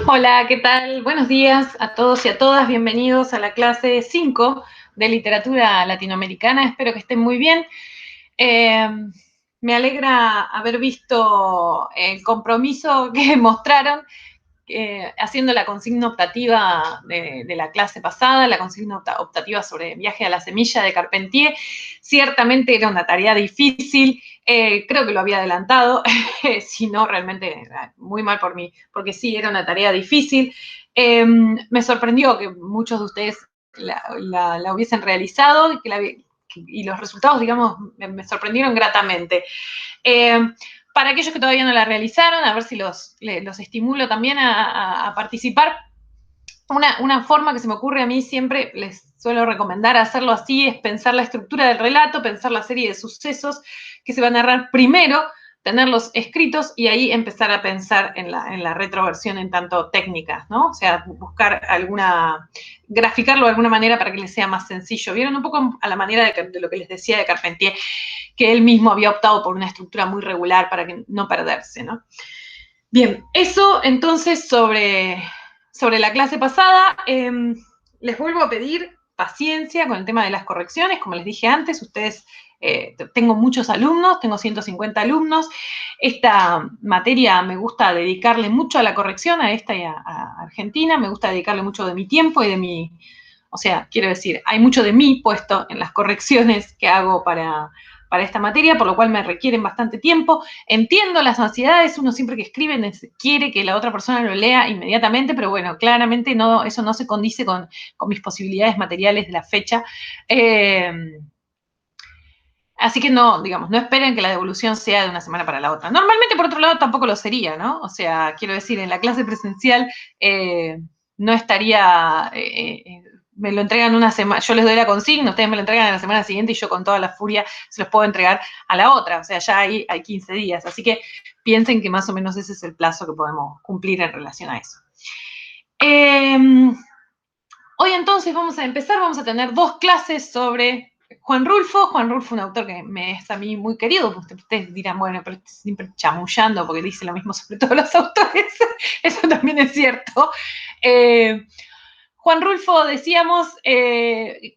Hola, ¿qué tal? Buenos días a todos y a todas. Bienvenidos a la clase 5 de literatura latinoamericana. Espero que estén muy bien. Eh, Me alegra haber visto el compromiso que mostraron haciendo la consigna optativa de la clase pasada, la consigna optativa sobre Viaje a la Semilla de Carpentier. Ciertamente era una tarea difícil, creo que lo había adelantado, si no, realmente muy mal por mí, porque sí, era una tarea difícil. Me sorprendió que muchos de ustedes la hubiesen realizado y los resultados, digamos, me sorprendieron gratamente. Eh, para aquellos que todavía no la realizaron, a ver si los estimulo también a participar. Una forma que se me ocurre a mí siempre, les suelo recomendar hacerlo así, es pensar la estructura del relato, pensar la serie de sucesos que se va a narrar primero, tenerlos escritos y ahí empezar a pensar en la retroversión en tanto técnicas, ¿no? O sea, buscar graficarlo de alguna manera para que les sea más sencillo. ¿Vieron? Un poco a la manera de lo que les decía de Carpentier, que él mismo había optado por una estructura muy regular para que no perderse, ¿no? Bien, eso entonces sobre la clase pasada. Les vuelvo a pedir paciencia con el tema de las correcciones. Como les dije antes, ustedes, tengo muchos alumnos, tengo 150 alumnos. Esta materia me gusta dedicarle mucho a la corrección, a esta y a Argentina. Me gusta dedicarle mucho de mi tiempo y de mi, o sea, quiero decir, hay mucho de mí puesto en las correcciones que hago para esta materia, por lo cual me requieren bastante tiempo. Entiendo las ansiedades, uno siempre que escribe quiere que la otra persona lo lea inmediatamente, pero bueno, claramente no, eso no se condice con mis posibilidades materiales de la fecha. Así que no, digamos, no esperen que la devolución sea de una semana para la otra. Normalmente, por otro lado, tampoco lo sería, ¿no? O sea, quiero decir, en la clase presencial no estaría, me lo entregan una semana, yo les doy la consigna, ustedes me lo entregan a la semana siguiente y yo con toda la furia se los puedo entregar a la otra. O sea, ya hay 15 días. Así que piensen que más o menos ese es el plazo que podemos cumplir en relación a eso. Hoy entonces vamos a empezar, vamos a tener dos clases sobre Juan Rulfo. Juan Rulfo, un autor que me es a mí muy querido. Ustedes dirán, bueno, pero siempre chamullando porque dice lo mismo sobre todos los autores. Eso también es cierto. Juan Rulfo, decíamos,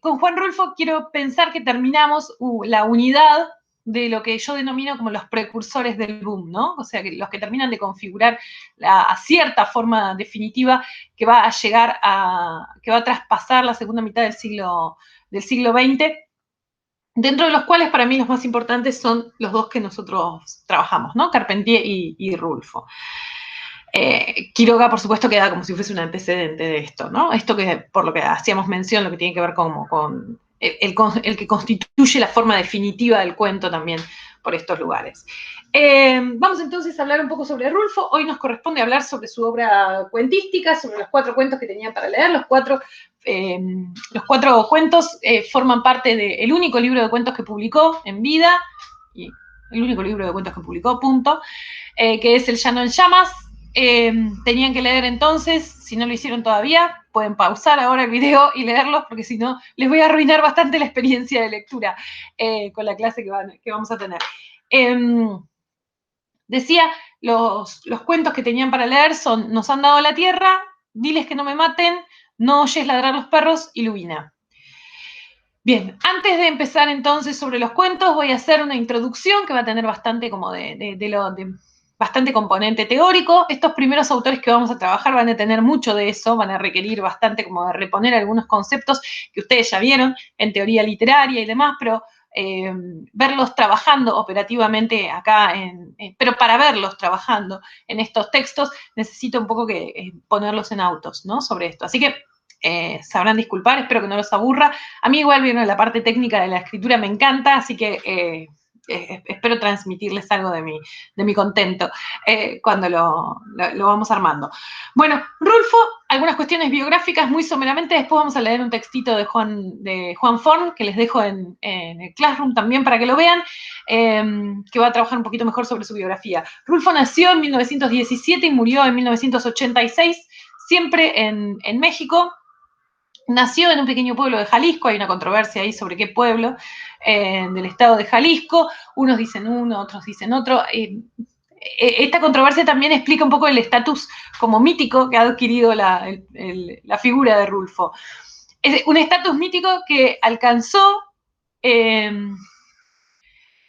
con Juan Rulfo quiero pensar que terminamos la unidad de lo que yo denomino como los precursores del boom, ¿no? O sea, que los que terminan de configurar a cierta forma definitiva que va a llegar que va a traspasar la segunda mitad del siglo XX, dentro de los cuales para mí los más importantes son los dos que nosotros trabajamos, ¿no? Carpentier y Rulfo. Quiroga, por supuesto, queda como si fuese un antecedente de esto, ¿no? Esto que, por lo que hacíamos mención, lo que tiene que ver con el que constituye la forma definitiva del cuento también por estos lugares. Vamos entonces a hablar un poco sobre Rulfo. Hoy nos corresponde hablar sobre su obra cuentística, sobre los 4 cuentos que tenía para leer. Los cuatro cuentos forman parte del único libro de cuentos que publicó en vida, y el único libro de cuentos que publicó, punto, que es El Llano en Llamas. Tenían que leer entonces, si no lo hicieron todavía, pueden pausar ahora el video y leerlos, porque si no, les voy a arruinar bastante la experiencia de lectura con la clase que vamos a tener. Decía, los cuentos que tenían para leer son Nos han dado la tierra, Diles que no me maten, No oyes ladrar los perros y Lubina. Bien, antes de empezar entonces sobre los cuentos, voy a hacer una introducción que va a tener bastante como bastante componente teórico. Estos primeros autores que vamos a trabajar van a tener mucho de eso, van a requerir bastante como de reponer algunos conceptos que ustedes ya vieron en teoría literaria y demás, pero verlos trabajando operativamente acá, pero para verlos trabajando en estos textos necesito un poco que ponerlos en autos, ¿no? Sobre esto. Así que sabrán disculpar, espero que no los aburra. A mí igual, vieron, la parte técnica de la escritura me encanta, así que espero transmitirles algo de mi contento cuando lo vamos armando. Bueno, Rulfo, algunas cuestiones biográficas muy someramente, después vamos a leer un textito de Juan Forn, que les dejo en el Classroom también para que lo vean, que va a trabajar un poquito mejor sobre su biografía. Rulfo nació en 1917 y murió en 1986, siempre en México. Nació en un pequeño pueblo de Jalisco, hay una controversia ahí sobre qué pueblo del estado de Jalisco, unos dicen uno, otros dicen otro. esta controversia también explica un poco el estatus como mítico que ha adquirido la figura de Rulfo. Es un estatus mítico que alcanzó,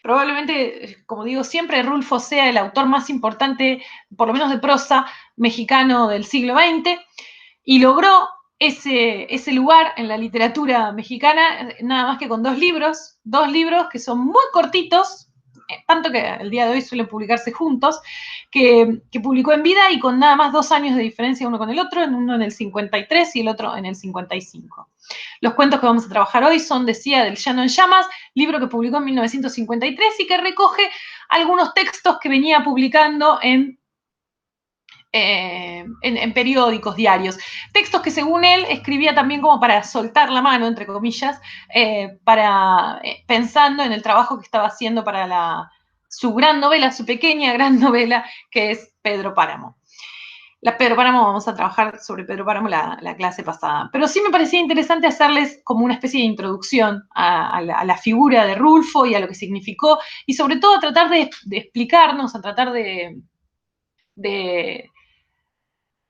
probablemente, como digo siempre, Rulfo sea el autor más importante, por lo menos de prosa, mexicano del siglo XX, y logró ese lugar en la literatura mexicana, nada más que con dos libros que son muy cortitos, tanto que el día de hoy suelen publicarse juntos, que publicó en vida y con nada más 2 años de diferencia uno con el otro, uno en el 53 y el otro en el 55. Los cuentos que vamos a trabajar hoy son, decía, del Llano en Llamas, libro que publicó en 1953 y que recoge algunos textos que venía publicando en periódicos, diarios. Textos que según él escribía también como para soltar la mano, entre comillas, pensando en el trabajo que estaba haciendo para su gran novela, su pequeña gran novela, que es Pedro Páramo. Pedro Páramo, vamos a trabajar sobre Pedro Páramo la clase pasada. Pero sí me parecía interesante hacerles como una especie de introducción a la figura de Rulfo y a lo que significó, y sobre todo a tratar de explicarnos, a tratar de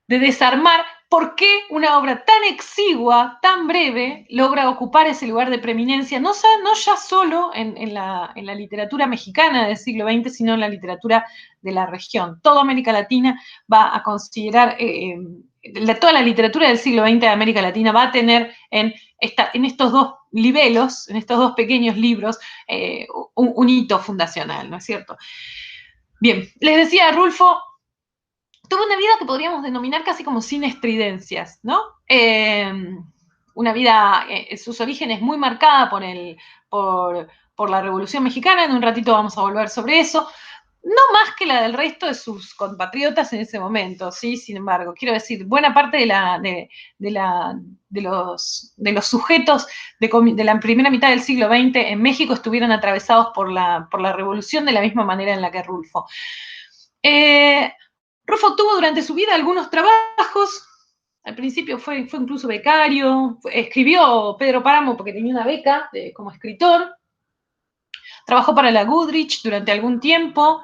desarmar por qué una obra tan exigua, tan breve, logra ocupar ese lugar de preeminencia, no ya solo en la literatura mexicana del siglo XX, sino en la literatura de la región. Toda América Latina va a considerar, toda la literatura del siglo XX de América Latina va a tener en estos dos libelos, en estos dos pequeños libros, un hito fundacional, ¿no es cierto? Bien, les decía, Rulfo tuvo una vida que podríamos denominar casi como sin estridencias, ¿no? Una vida, sus orígenes muy marcada por la Revolución Mexicana, en un ratito vamos a volver sobre eso, no más que la del resto de sus compatriotas en ese momento, ¿sí? Sin embargo, quiero decir, buena parte de los sujetos de la primera mitad del siglo XX en México estuvieron atravesados por la Revolución de la misma manera en la que Rulfo. Rulfo tuvo durante su vida algunos trabajos. Al principio fue incluso becario, escribió Pedro Páramo porque tenía una beca como escritor. Trabajó para la Goodrich durante algún tiempo.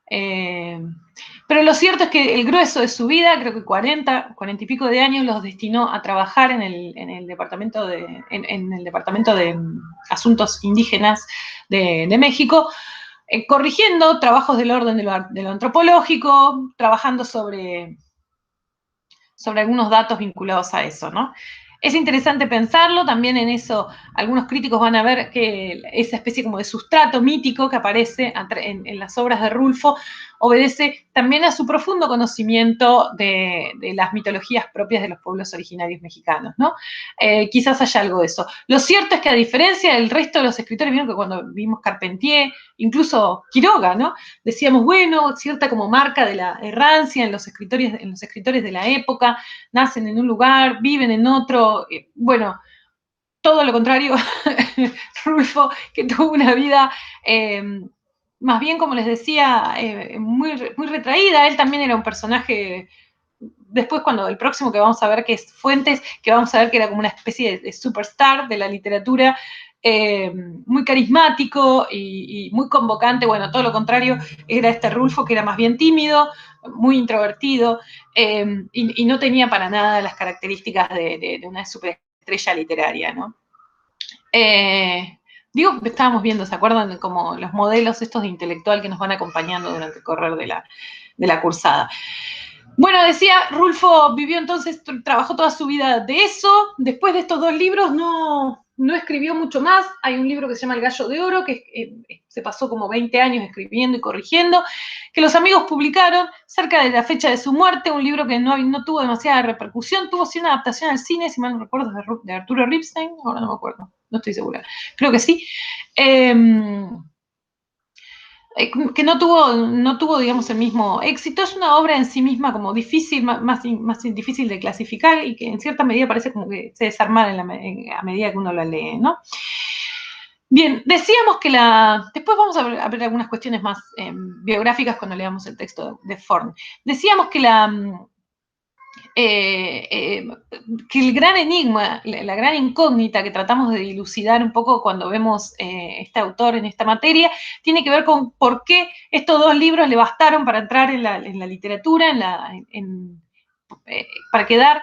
Pero lo cierto es que el grueso de su vida, creo que 40 y pico de años, los destinó a trabajar en el departamento de Asuntos Indígenas de México, corrigiendo trabajos del orden de lo antropológico, trabajando sobre algunos datos vinculados a eso, ¿no? Es interesante pensarlo, también en eso algunos críticos van a ver que esa especie como de sustrato mítico que aparece en las obras de Rulfo obedece también a su profundo conocimiento de las mitologías propias de los pueblos originarios mexicanos, ¿no? Quizás haya algo de eso. Lo cierto es que a diferencia del resto de los escritores, vieron que cuando vimos Carpentier, incluso Quiroga, ¿no? Decíamos, bueno, cierta como marca de la errancia en los escritores de la época, nacen en un lugar, viven en otro, bueno, todo lo contrario, Rulfo, que tuvo una vida más bien, como les decía, muy retraída. Él también era un personaje, después cuando el próximo que vamos a ver, que es Fuentes, que vamos a ver que era como una especie de superstar de la literatura, muy carismático y muy convocante. Bueno, todo lo contrario era este Rulfo, que era más bien tímido, muy introvertido, y no tenía para nada las características de una superestrella literaria, ¿no? Digo, estábamos viendo, ¿se acuerdan? Como los modelos estos de intelectual que nos van acompañando durante el correr de la cursada. Bueno, decía, Rulfo vivió entonces, trabajó toda su vida de eso. Después de estos dos libros no escribió mucho más. Hay un libro que se llama El Gallo de Oro, que se pasó como 20 años escribiendo y corrigiendo, que los amigos publicaron cerca de la fecha de su muerte, un libro que no tuvo demasiada repercusión, tuvo sí una adaptación al cine, si mal no recuerdo, de Arturo Ripstein, ahora no me acuerdo, no estoy segura, creo que sí. Que no tuvo, digamos, el mismo éxito. Es una obra en sí misma como difícil, más difícil de clasificar y que en cierta medida parece como que se desarma a medida que uno la lee, ¿no? Bien, decíamos que después vamos a ver algunas cuestiones más biográficas cuando leamos el texto de Forn. Decíamos que que el gran enigma, la gran incógnita que tratamos de dilucidar un poco cuando vemos este autor en esta materia, tiene que ver con por qué estos dos libros le bastaron para entrar en la literatura, para quedar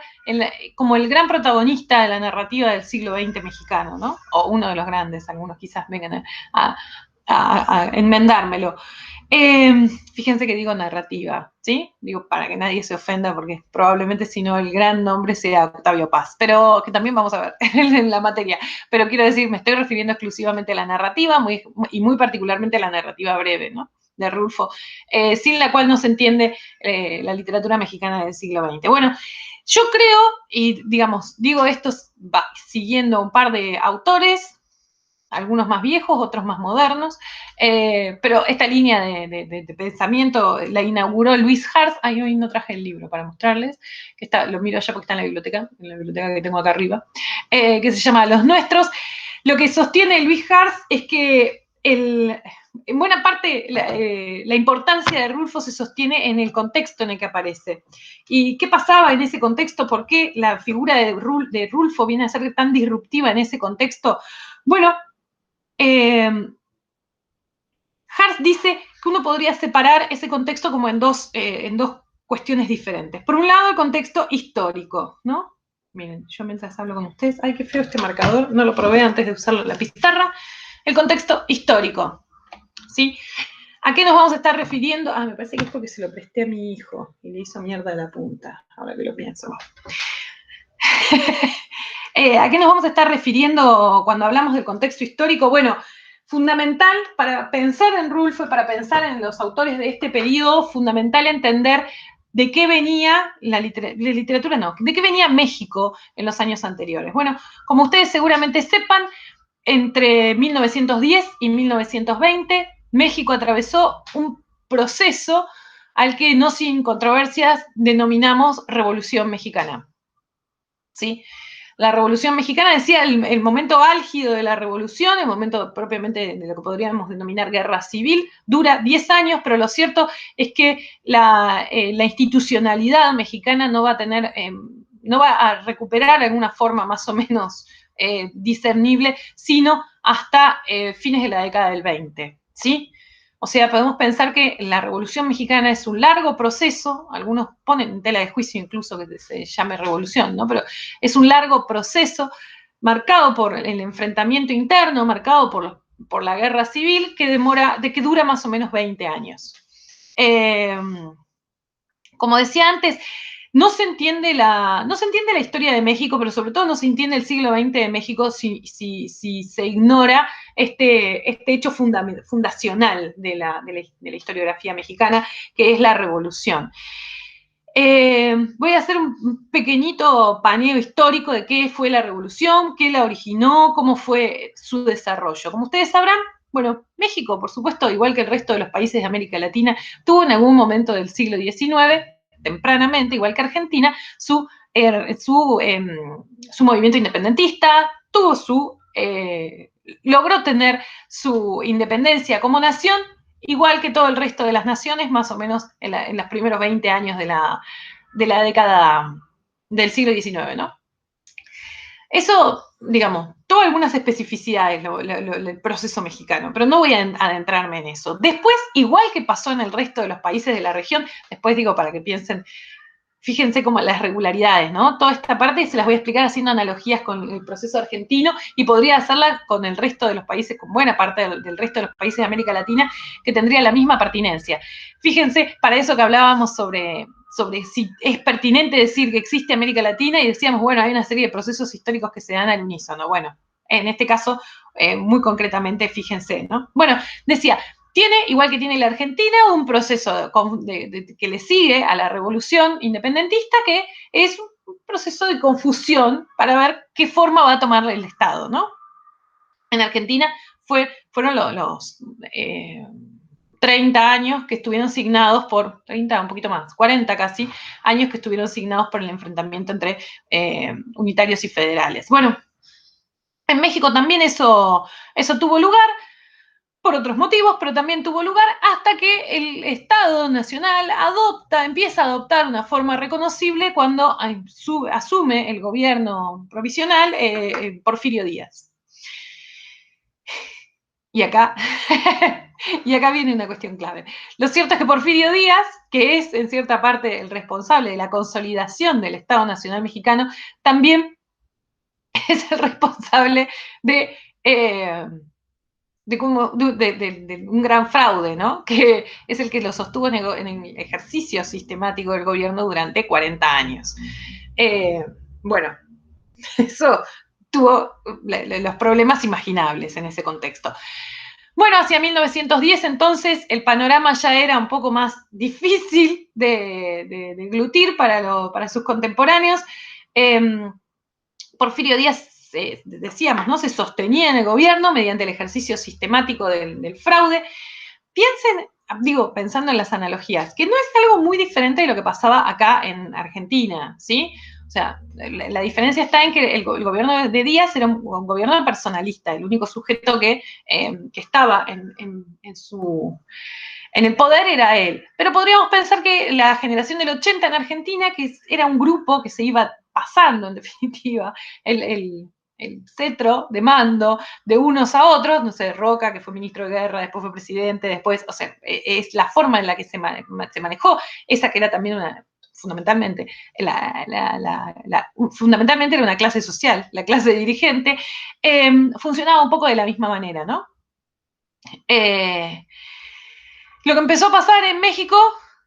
como el gran protagonista de la narrativa del siglo XX mexicano, ¿no? O uno de los grandes, algunos quizás vengan a enmendármelo. Fíjense que digo narrativa, ¿sí? Digo para que nadie se ofenda, porque probablemente si no el gran nombre sea Octavio Paz, pero que también vamos a ver en la materia. Pero quiero decir, me estoy refiriendo exclusivamente a la narrativa y muy particularmente a la narrativa breve, ¿no? De Rulfo, sin la cual no se entiende la literatura mexicana del siglo XX. Bueno, yo creo, y digamos, digo esto siguiendo un par de autores, algunos más viejos, otros más modernos, pero esta línea de pensamiento la inauguró Luis Hars. Ay, hoy no traje el libro para mostrarles, que lo miro allá porque está en la biblioteca que tengo acá arriba, que se llama Los Nuestros. Lo que sostiene Luis Hars es que en buena parte la importancia de Rulfo se sostiene en el contexto en el que aparece. ¿Y qué pasaba en ese contexto? ¿Por qué la figura de Rulfo viene a ser tan disruptiva en ese contexto? Bueno, Hars dice que uno podría separar ese contexto como en dos cuestiones diferentes. Por un lado, el contexto histórico, ¿no? Miren, yo mientras hablo con ustedes, ay, qué feo este marcador, no lo probé antes de usar la pizarra. El contexto histórico, ¿sí? ¿A qué nos vamos a estar refiriendo? Ah, me parece que es porque se lo presté a mi hijo y le hizo mierda a la punta, ahora que lo pienso. ¿A qué nos vamos a estar refiriendo cuando hablamos del contexto histórico? Bueno, fundamental para pensar en Rulfo, para pensar en los autores de este periodo, fundamental entender de qué venía de qué venía México en los años anteriores. Bueno, como ustedes seguramente sepan, entre 1910 y 1920, México atravesó un proceso al que no sin controversias denominamos Revolución Mexicana. ¿Sí? La Revolución Mexicana, decía, el momento álgido de la Revolución, el momento propiamente de lo que podríamos denominar guerra civil, dura 10 años, pero lo cierto es que la institucionalidad mexicana no va a recuperar alguna forma más o menos discernible, sino hasta fines de la década del 20, ¿sí? O sea, podemos pensar que la Revolución Mexicana es un largo proceso, algunos ponen en tela de juicio incluso que se llame revolución, ¿no? Pero es un largo proceso marcado por el enfrentamiento interno, marcado por la guerra civil, que dura más o menos 20 años. Como decía antes, no se entiende la historia de México, pero sobre todo no se entiende el siglo XX de México si se ignora este hecho fundacional de la historiografía mexicana, que es la revolución. Voy a hacer un pequeñito paneo histórico de qué fue la revolución, qué la originó, cómo fue su desarrollo. Como ustedes sabrán, bueno, México, por supuesto, igual que el resto de los países de América Latina, tuvo en algún momento del siglo XIX, tempranamente, igual que Argentina, su movimiento independentista, logró tener su independencia como nación, igual que todo el resto de las naciones, más o menos en los primeros 20 años de la década del siglo XIX, ¿no? Eso, digamos, tuvo algunas especificidades el proceso mexicano, pero no voy a adentrarme en eso. Después, igual que pasó en el resto de los países de la región, después digo para que piensen, fíjense como las regularidades, ¿no? Toda esta parte se las voy a explicar haciendo analogías con el proceso argentino y podría hacerla con el resto de los países, con buena parte del resto de los países de América Latina, que tendría la misma pertinencia. Fíjense, para eso que hablábamos sobre si es pertinente decir que existe América Latina y decíamos, bueno, hay una serie de procesos históricos que se dan al unísono. Bueno, en este caso, muy concretamente, fíjense, ¿no? Bueno, decía, tiene, igual que tiene la Argentina, un proceso que le sigue a la revolución independentista, que es un proceso de confusión para ver qué forma va a tomar el Estado, ¿no? En Argentina fueron los 30 años que estuvieron signados por, 30, un poquito más, 40 casi, años que estuvieron signados por el enfrentamiento entre unitarios y federales. Bueno, en México también eso tuvo lugar. por otros motivos, pero también tuvo lugar hasta que el Estado Nacional empieza a adoptar una forma reconocible cuando asume el gobierno provisional Porfirio Díaz. Y acá, y acá viene una cuestión clave. Lo cierto es que Porfirio Díaz, que es en cierta parte el responsable de la consolidación del Estado Nacional Mexicano, también es el responsable de un gran fraude, ¿no? Que es el que lo sostuvo en el ejercicio sistemático del gobierno durante 40 años. Bueno, eso tuvo los problemas imaginables en ese contexto. Bueno, hacia 1910 entonces el panorama ya era un poco más difícil de glutir para sus contemporáneos. Porfirio Díaz, decíamos, ¿no? Se sostenía en el gobierno mediante el ejercicio sistemático del fraude. Piensen, pensando en las analogías, que no es algo muy diferente de lo que pasaba acá en Argentina, ¿sí? O sea, la diferencia está en que el gobierno de Díaz era un gobierno personalista, el único sujeto que estaba en el poder era él. Pero podríamos pensar que la generación del 80 en Argentina, que era un grupo que se iba pasando, en definitiva, el cetro de mando de unos a otros, no sé, Roca, que fue ministro de guerra, después fue presidente, después, o sea, es la forma en la que se manejó, esa que era también fundamentalmente, fundamentalmente era una clase social, la clase dirigente, funcionaba un poco de la misma manera, ¿no? Lo que empezó a pasar en México,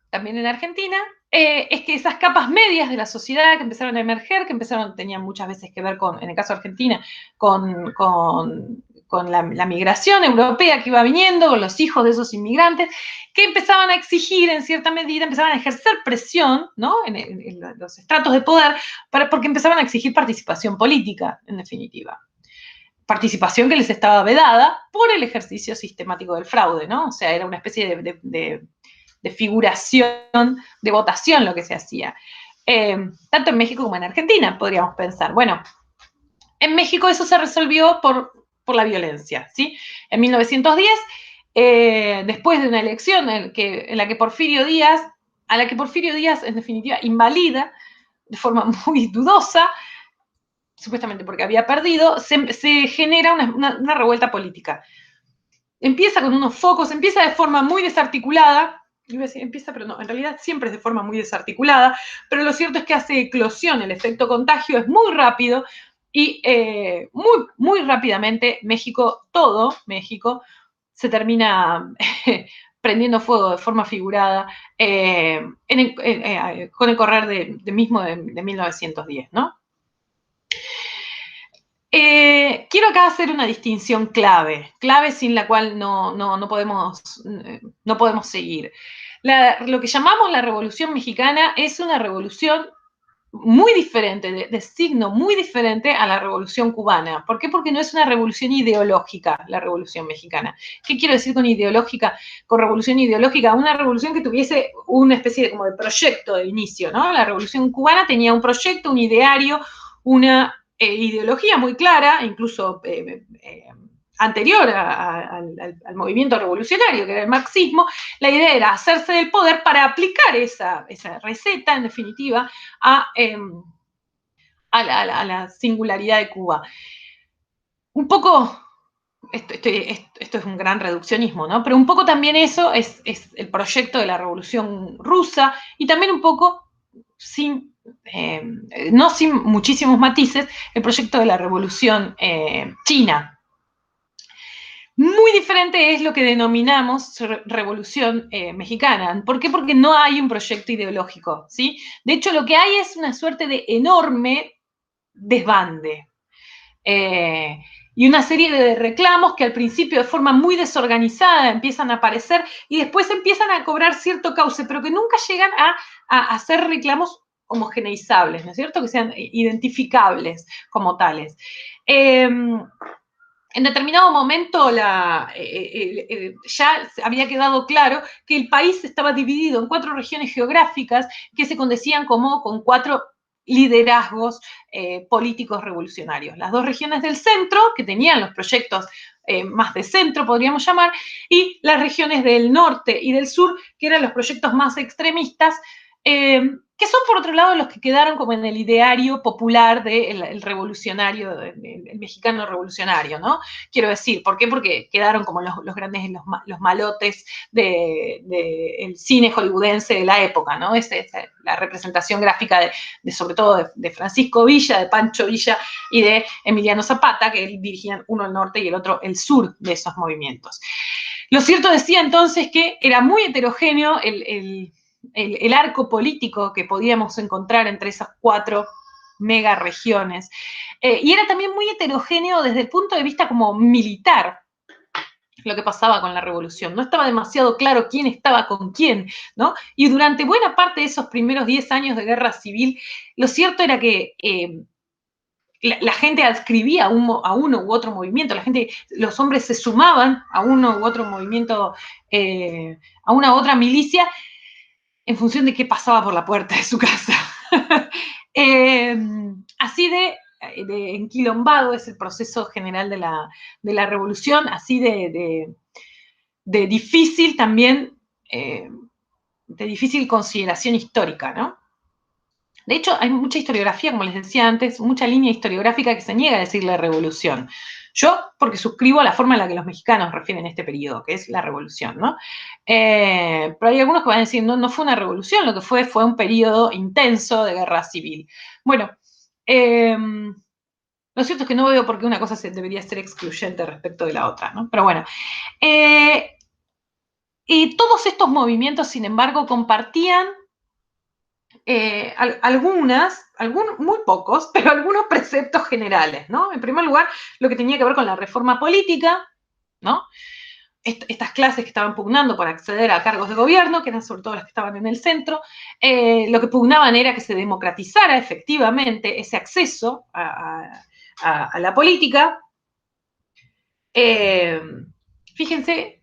también en Argentina, es que esas capas medias de la sociedad que empezaron a emerger, tenían muchas veces que ver con, en el caso de Argentina, con la migración europea que iba viniendo, con los hijos de esos inmigrantes, que empezaban a exigir en cierta medida, empezaban a ejercer presión, ¿no? en los estratos de poder, porque empezaban a exigir participación política, en definitiva. Participación que les estaba vedada por el ejercicio sistemático del fraude, ¿no? O sea, era una especie de figuración, de votación lo que se hacía. Tanto en México como en Argentina, podríamos pensar. Bueno, en México eso se resolvió por la violencia, ¿sí? En 1910, después de una elección a la que Porfirio Díaz, en definitiva, invalida de forma muy dudosa, supuestamente porque había perdido, se genera una revuelta política. Empieza con unos focos, empieza de forma muy desarticulada, iba a decir empieza, pero no, en realidad siempre es de forma muy desarticulada, pero lo cierto es que hace eclosión, el efecto contagio es muy rápido y muy, muy rápidamente todo México, se termina prendiendo fuego de forma figurada con el correr de 1910, ¿no? Quiero acá hacer una distinción clave sin la cual no podemos seguir. Lo que llamamos la Revolución Mexicana es una revolución muy diferente, de signo muy diferente a la Revolución Cubana. ¿Por qué? Porque no es una revolución ideológica la Revolución Mexicana. ¿Qué quiero decir con ideológica? Con revolución ideológica, una revolución que tuviese una especie de proyecto de inicio, ¿no? La Revolución Cubana tenía un proyecto, un ideario, una ideología muy clara, incluso anterior al movimiento revolucionario, que era el marxismo. La idea era hacerse del poder para aplicar esa receta, en definitiva, a la singularidad de Cuba. Un poco, esto es un gran reduccionismo, ¿no? Pero un poco también eso es el proyecto de la Revolución Rusa y también un poco, no sin muchísimos matices, el proyecto de la Revolución China. Muy diferente es lo que denominamos Revolución Mexicana. ¿Por qué? Porque no hay un proyecto ideológico, ¿sí? De hecho, lo que hay es una suerte de enorme desbande. Y una serie de reclamos que al principio de forma muy desorganizada empiezan a aparecer y después empiezan a cobrar cierto cauce, pero que nunca llegan a ser reclamos homogeneizables, ¿no es cierto? Que sean identificables como tales. En determinado momento ya había quedado claro que el país estaba dividido en 4 regiones geográficas que se condecían como con 4 liderazgos políticos revolucionarios. Las 2 regiones del centro, que tenían los proyectos más de centro, podríamos llamar, y las regiones del norte y del sur, que eran los proyectos más extremistas, que son, por otro lado, los que quedaron como en el ideario popular del revolucionario, el mexicano revolucionario, ¿no? Quiero decir, ¿por qué? Porque quedaron como los grandes, los malotes del cine hollywoodense de la época, ¿no? Es la representación gráfica sobre todo de Francisco Villa, de Pancho Villa y de Emiliano Zapata, que dirigían uno el norte y el otro el sur de esos movimientos. Lo cierto decía entonces que era muy heterogéneo el arco político que podíamos encontrar entre esas 4 megaregiones. Y era también muy heterogéneo desde el punto de vista como militar lo que pasaba con la revolución. No estaba demasiado claro quién estaba con quién, ¿no? Y durante buena parte de esos primeros 10 años de guerra civil, lo cierto era que la gente adscribía a uno u otro movimiento, los hombres se sumaban a uno u otro movimiento, a una u otra milicia, en función de qué pasaba por la puerta de su casa. Así de enquilombado es el proceso general de la revolución, así de difícil también, de difícil consideración histórica, ¿no? De hecho, hay mucha historiografía, como les decía antes, mucha línea historiográfica que se niega a decir la revolución. Yo, porque suscribo a la forma en la que los mexicanos refieren este periodo, que es la revolución, ¿no? Pero hay algunos que van a decir, no, no fue una revolución, lo que fue un periodo intenso de guerra civil. Bueno, lo cierto es que no veo por qué una cosa debería ser excluyente respecto de la otra, ¿no? Pero bueno. Y todos estos movimientos, sin embargo, compartían muy pocos, pero algunos preceptos generales, ¿no? En primer lugar, lo que tenía que ver con la reforma política, ¿no? Estas clases que estaban pugnando por acceder a cargos de gobierno, que eran sobre todo las que estaban en el centro, lo que pugnaban era que se democratizara efectivamente ese acceso a la política. Fíjense,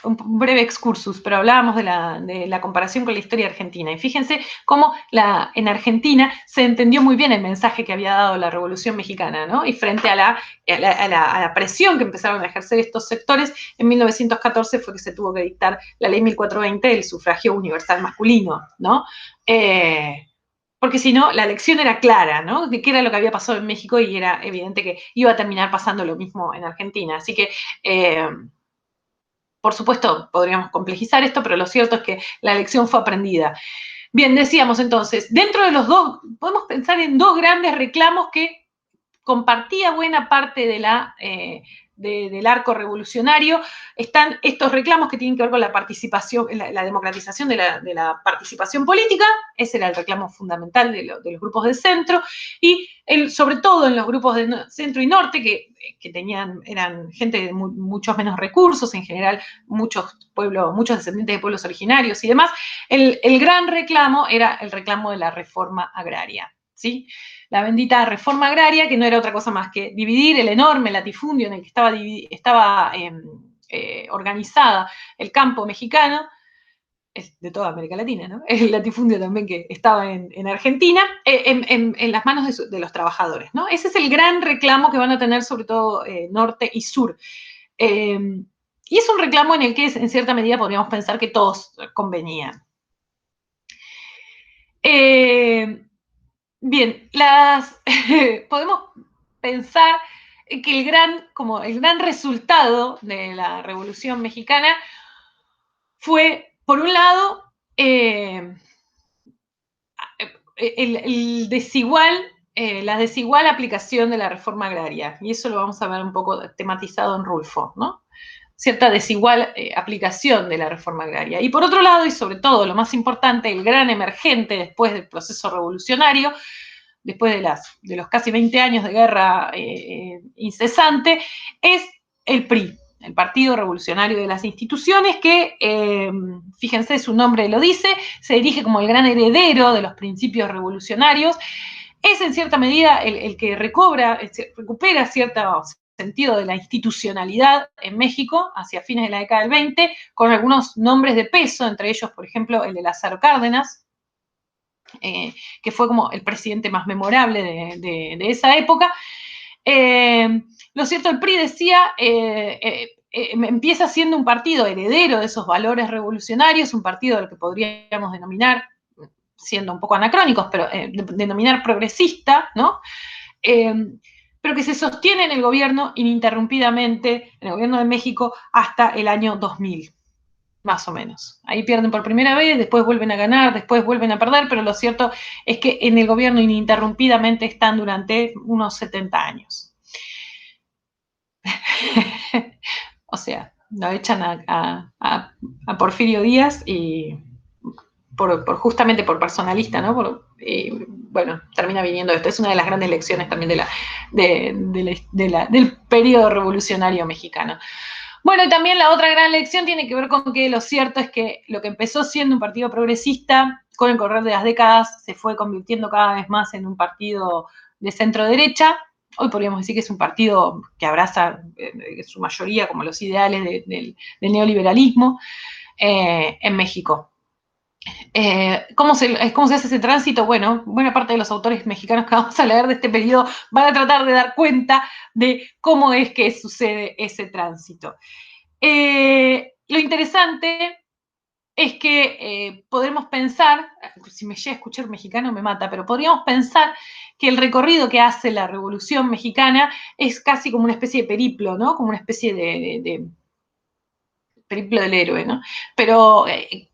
un breve excursus, pero hablábamos de la comparación con la historia argentina. Y fíjense cómo en Argentina se entendió muy bien el mensaje que había dado la Revolución Mexicana, ¿no? Y frente a la presión que empezaron a ejercer estos sectores, en 1914 fue que se tuvo que dictar la ley 1420 del sufragio universal masculino, ¿no? Porque si no, la lección era clara, ¿no? De qué era lo que había pasado en México y era evidente que iba a terminar pasando lo mismo en Argentina. Así que, por supuesto, podríamos complejizar esto, pero lo cierto es que la lección fue aprendida. Bien, decíamos entonces, dentro de los dos, podemos pensar en 2 grandes reclamos que compartía buena parte del arco revolucionario. Están estos reclamos que tienen que ver con la participación, la democratización de la participación política, ese era el reclamo fundamental de los grupos de centro, y sobre todo en los grupos de centro y norte, que eran gente de muchos menos recursos, en general muchos descendientes de pueblos originarios y demás, el gran reclamo era el reclamo de la reforma agraria, ¿sí? La bendita reforma agraria, que no era otra cosa más que dividir el enorme latifundio en el que estaba organizada el campo mexicano, de toda América Latina, ¿no? El latifundio también que estaba en Argentina, en las manos de los trabajadores, ¿no? Ese es el gran reclamo que van a tener sobre todo norte y sur. Y es un reclamo en el que en cierta medida podríamos pensar que todos convenían. Bien, podemos pensar que el gran resultado de la Revolución Mexicana fue, por un lado, la desigual aplicación de la reforma agraria. Y eso lo vamos a ver un poco tematizado en Rulfo, ¿no? Cierta desigual aplicación de la reforma agraria. Y por otro lado, y sobre todo, lo más importante, el gran emergente después del proceso revolucionario, después de los casi 20 años de guerra incesante, es el PRI, el Partido Revolucionario de las Instituciones, que, fíjense, su nombre lo dice, se erige como el gran heredero de los principios revolucionarios, es en cierta medida el que recupera cierto sentido de la institucionalidad en México hacia fines de la década del 20, con algunos nombres de peso, entre ellos, por ejemplo, el de Lázaro Cárdenas, que fue como el presidente más memorable de esa época. Lo cierto, el PRI decía, empieza siendo un partido heredero de esos valores revolucionarios, un partido al que podríamos denominar, siendo un poco anacrónicos, pero denominar progresista, ¿no? Pero que se sostiene en el gobierno ininterrumpidamente, en el gobierno de México, hasta el año 2000, más o menos. Ahí pierden por primera vez, después vuelven a ganar, después vuelven a perder, pero lo cierto es que en el gobierno ininterrumpidamente están durante unos 70 años. O sea, lo echan a Porfirio Díaz y justamente por personalista, ¿no? Bueno, termina viniendo esto. Es una de las grandes lecciones también del periodo revolucionario mexicano. Bueno, y también la otra gran lección tiene que ver con que lo cierto es que lo que empezó siendo un partido progresista, con el correr de las décadas se fue convirtiendo cada vez más en un partido de centro-derecha. Hoy podríamos decir que es un partido que abraza en su mayoría como los ideales del neoliberalismo en México. ¿Cómo se hace ese tránsito? Bueno, buena parte de los autores mexicanos que vamos a leer de este periodo van a tratar de dar cuenta de cómo es que sucede ese tránsito. Lo interesante es que podremos pensar, si me llega a escuchar mexicano me mata, pero podríamos pensar que el recorrido que hace la Revolución Mexicana es casi como una especie de periplo, ¿no? Como una especie de periplo del héroe, ¿no? Pero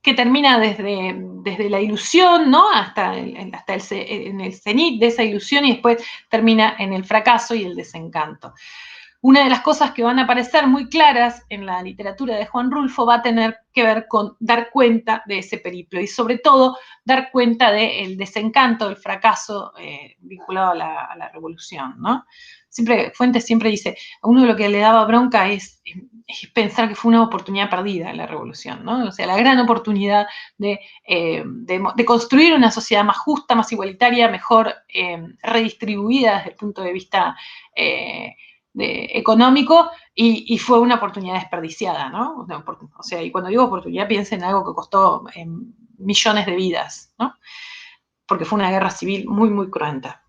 que termina desde la ilusión, ¿no? Hasta en el cenit de esa ilusión y después termina en el fracaso y el desencanto. Una de las cosas que van a aparecer muy claras en la literatura de Juan Rulfo va a tener que ver con dar cuenta de ese periplo y sobre todo dar cuenta del desencanto, del fracaso vinculado a la revolución, ¿no? Fuentes siempre dice, a uno de lo que le daba bronca es pensar que fue una oportunidad perdida en la revolución, ¿no? O sea, la gran oportunidad de construir una sociedad más justa, más igualitaria, mejor redistribuida desde el punto de vista económico y fue una oportunidad desperdiciada, ¿no? O sea, y cuando digo oportunidad piensen en algo que costó millones de vidas, ¿no? Porque fue una guerra civil muy, muy cruenta.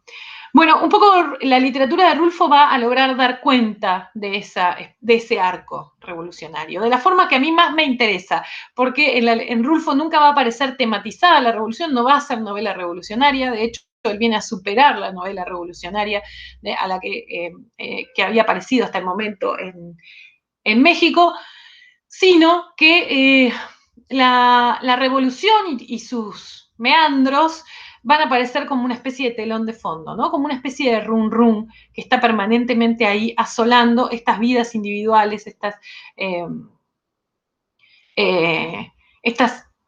Bueno, un poco la literatura de Rulfo va a lograr dar cuenta de ese arco revolucionario, de la forma que a mí más me interesa, porque en Rulfo nunca va a aparecer tematizada la revolución, no va a ser novela revolucionaria, de hecho él viene a superar la novela revolucionaria a la que había aparecido hasta el momento en México, sino que la revolución y sus meandros van a aparecer como una especie de telón de fondo, ¿no? Como una especie de run run que está permanentemente ahí asolando estas vidas individuales, estas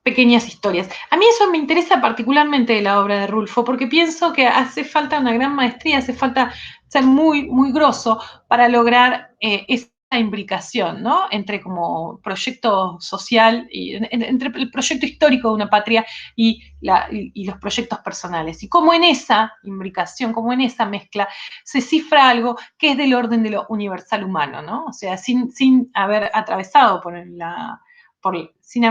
pequeñas historias. A mí eso me interesa particularmente de la obra de Rulfo, porque pienso que hace falta una gran maestría, hace falta ser muy, muy grosso para lograr esa imbricación, ¿no? Entre como proyecto social, entre el proyecto histórico de una patria y los proyectos personales. Y como en esa imbricación, como en esa mezcla, se cifra algo que es del orden de lo universal humano, ¿no? O sea, sin haber atravesado sin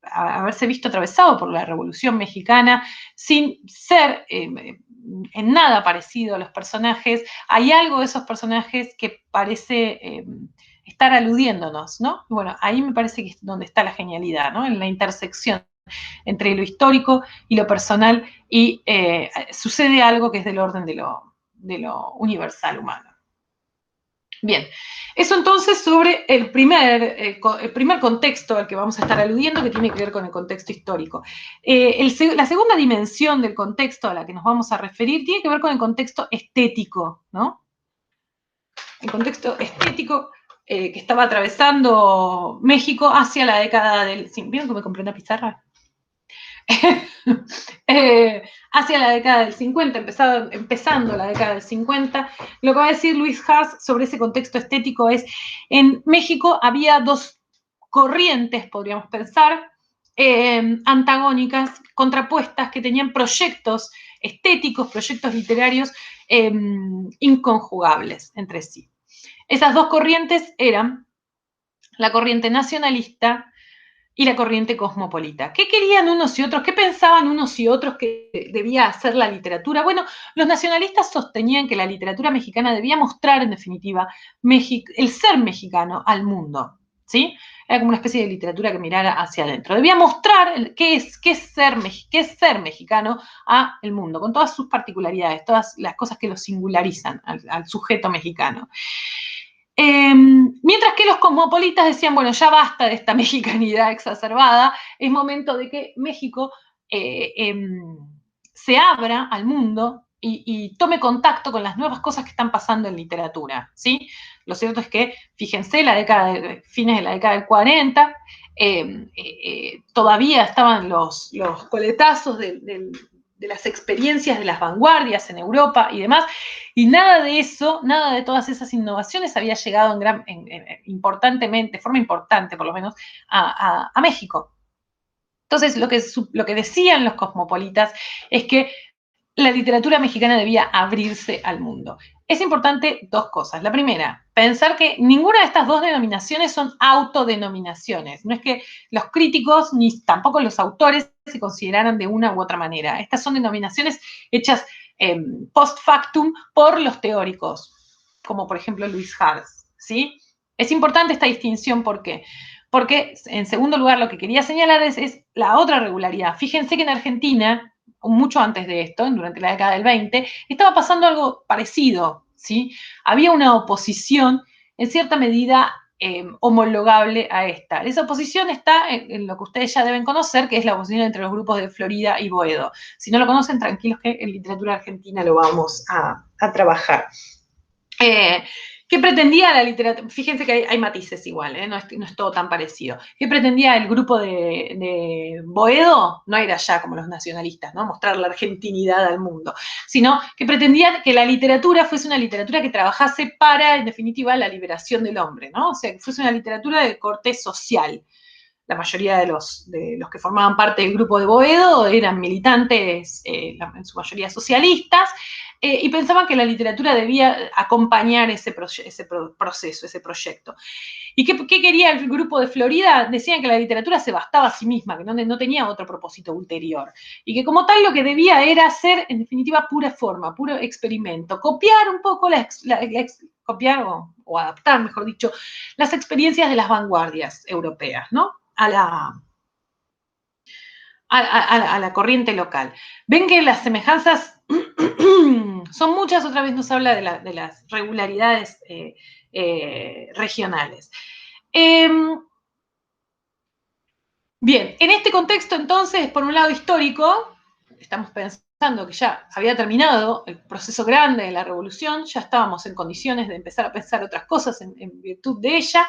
haberse visto atravesado por la Revolución Mexicana, sin ser en nada parecido a los personajes, hay algo de esos personajes que parece estar aludiéndonos, ¿no? Bueno, ahí me parece que es donde está la genialidad, ¿no? En la intersección entre lo histórico y lo personal, y sucede algo que es del orden de lo universal humano. Bien, eso entonces sobre el primer contexto al que vamos a estar aludiendo, que tiene que ver con el contexto histórico. La segunda dimensión del contexto a la que nos vamos a referir tiene que ver con el contexto estético, ¿no? El contexto estético que estaba atravesando México hacia la década del... ¿Vieron que me compré una pizarra? Hacia la década del 50, empezando la década del 50, lo que va a decir Luis Haas sobre ese contexto estético es, en México había dos corrientes, podríamos pensar, antagónicas, contrapuestas, que tenían proyectos estéticos, proyectos literarios inconjugables entre sí. Esas dos corrientes eran la corriente nacionalista y la corriente cosmopolita. ¿Qué querían unos y otros? ¿Qué pensaban unos y otros que debía hacer la literatura? Bueno, los nacionalistas sostenían que la literatura mexicana debía mostrar, en definitiva, el ser mexicano al mundo, ¿sí? Era como una especie de literatura que mirara hacia adentro. Debía mostrar qué es ser mexicano al mundo, con todas sus particularidades, todas las cosas que lo singularizan al sujeto mexicano. Mientras que los cosmopolitas decían, bueno, ya basta de esta mexicanidad exacerbada, es momento de que México se abra al mundo y tome contacto con las nuevas cosas que están pasando en literatura, ¿sí? Lo cierto es que, fíjense, fines de la década del 40, todavía estaban los coletazos de las experiencias de las vanguardias en Europa y demás, y nada de eso, nada de todas esas innovaciones había llegado importantemente, de forma importante por lo menos, a México. Entonces, lo que decían los cosmopolitas es que la literatura mexicana debía abrirse al mundo. Es importante dos cosas. La primera, pensar que ninguna de estas dos denominaciones son autodenominaciones. No es que los críticos ni tampoco los autores se consideraran de una u otra manera. Estas son denominaciones hechas post factum por los teóricos, como por ejemplo Luis Hars, ¿sí? Es importante esta distinción, ¿por qué? Porque, en segundo lugar, lo que quería señalar es la otra regularidad. Fíjense que en Argentina, mucho antes de esto, durante la década del 20, estaba pasando algo parecido, ¿sí? Había una oposición, en cierta medida, homologable a esta. Esa oposición está en lo que ustedes ya deben conocer, que es la oposición entre los grupos de Florida y Boedo. Si no lo conocen, tranquilos que en literatura argentina lo vamos a trabajar. ¿Qué pretendía la literatura? Fíjense que hay matices igual, no es todo tan parecido. ¿Qué pretendía el grupo de Boedo? No era ya como los nacionalistas, ¿no? Mostrar la argentinidad al mundo, sino que pretendían que la literatura fuese una literatura que trabajase para, en definitiva, la liberación del hombre, ¿no? O sea, que fuese una literatura de corte social. La mayoría de los que formaban parte del grupo de Boedo eran militantes, en su mayoría socialistas, y pensaban que la literatura debía acompañar ese proceso, ese proyecto. ¿Y qué quería el grupo de Florida? Decían que la literatura se bastaba a sí misma, que no tenía otro propósito ulterior, y que como tal lo que debía era ser, en definitiva, pura forma, puro experimento, copiar un poco copiar o adaptar, mejor dicho, las experiencias de las vanguardias europeas, ¿no? A la corriente local. Ven que las semejanzas son muchas, otra vez nos habla de las regularidades regionales. Bien, en este contexto entonces, por un lado histórico, estamos pensando que ya había terminado el proceso grande de la revolución, ya estábamos en condiciones de empezar a pensar otras cosas en virtud de ella,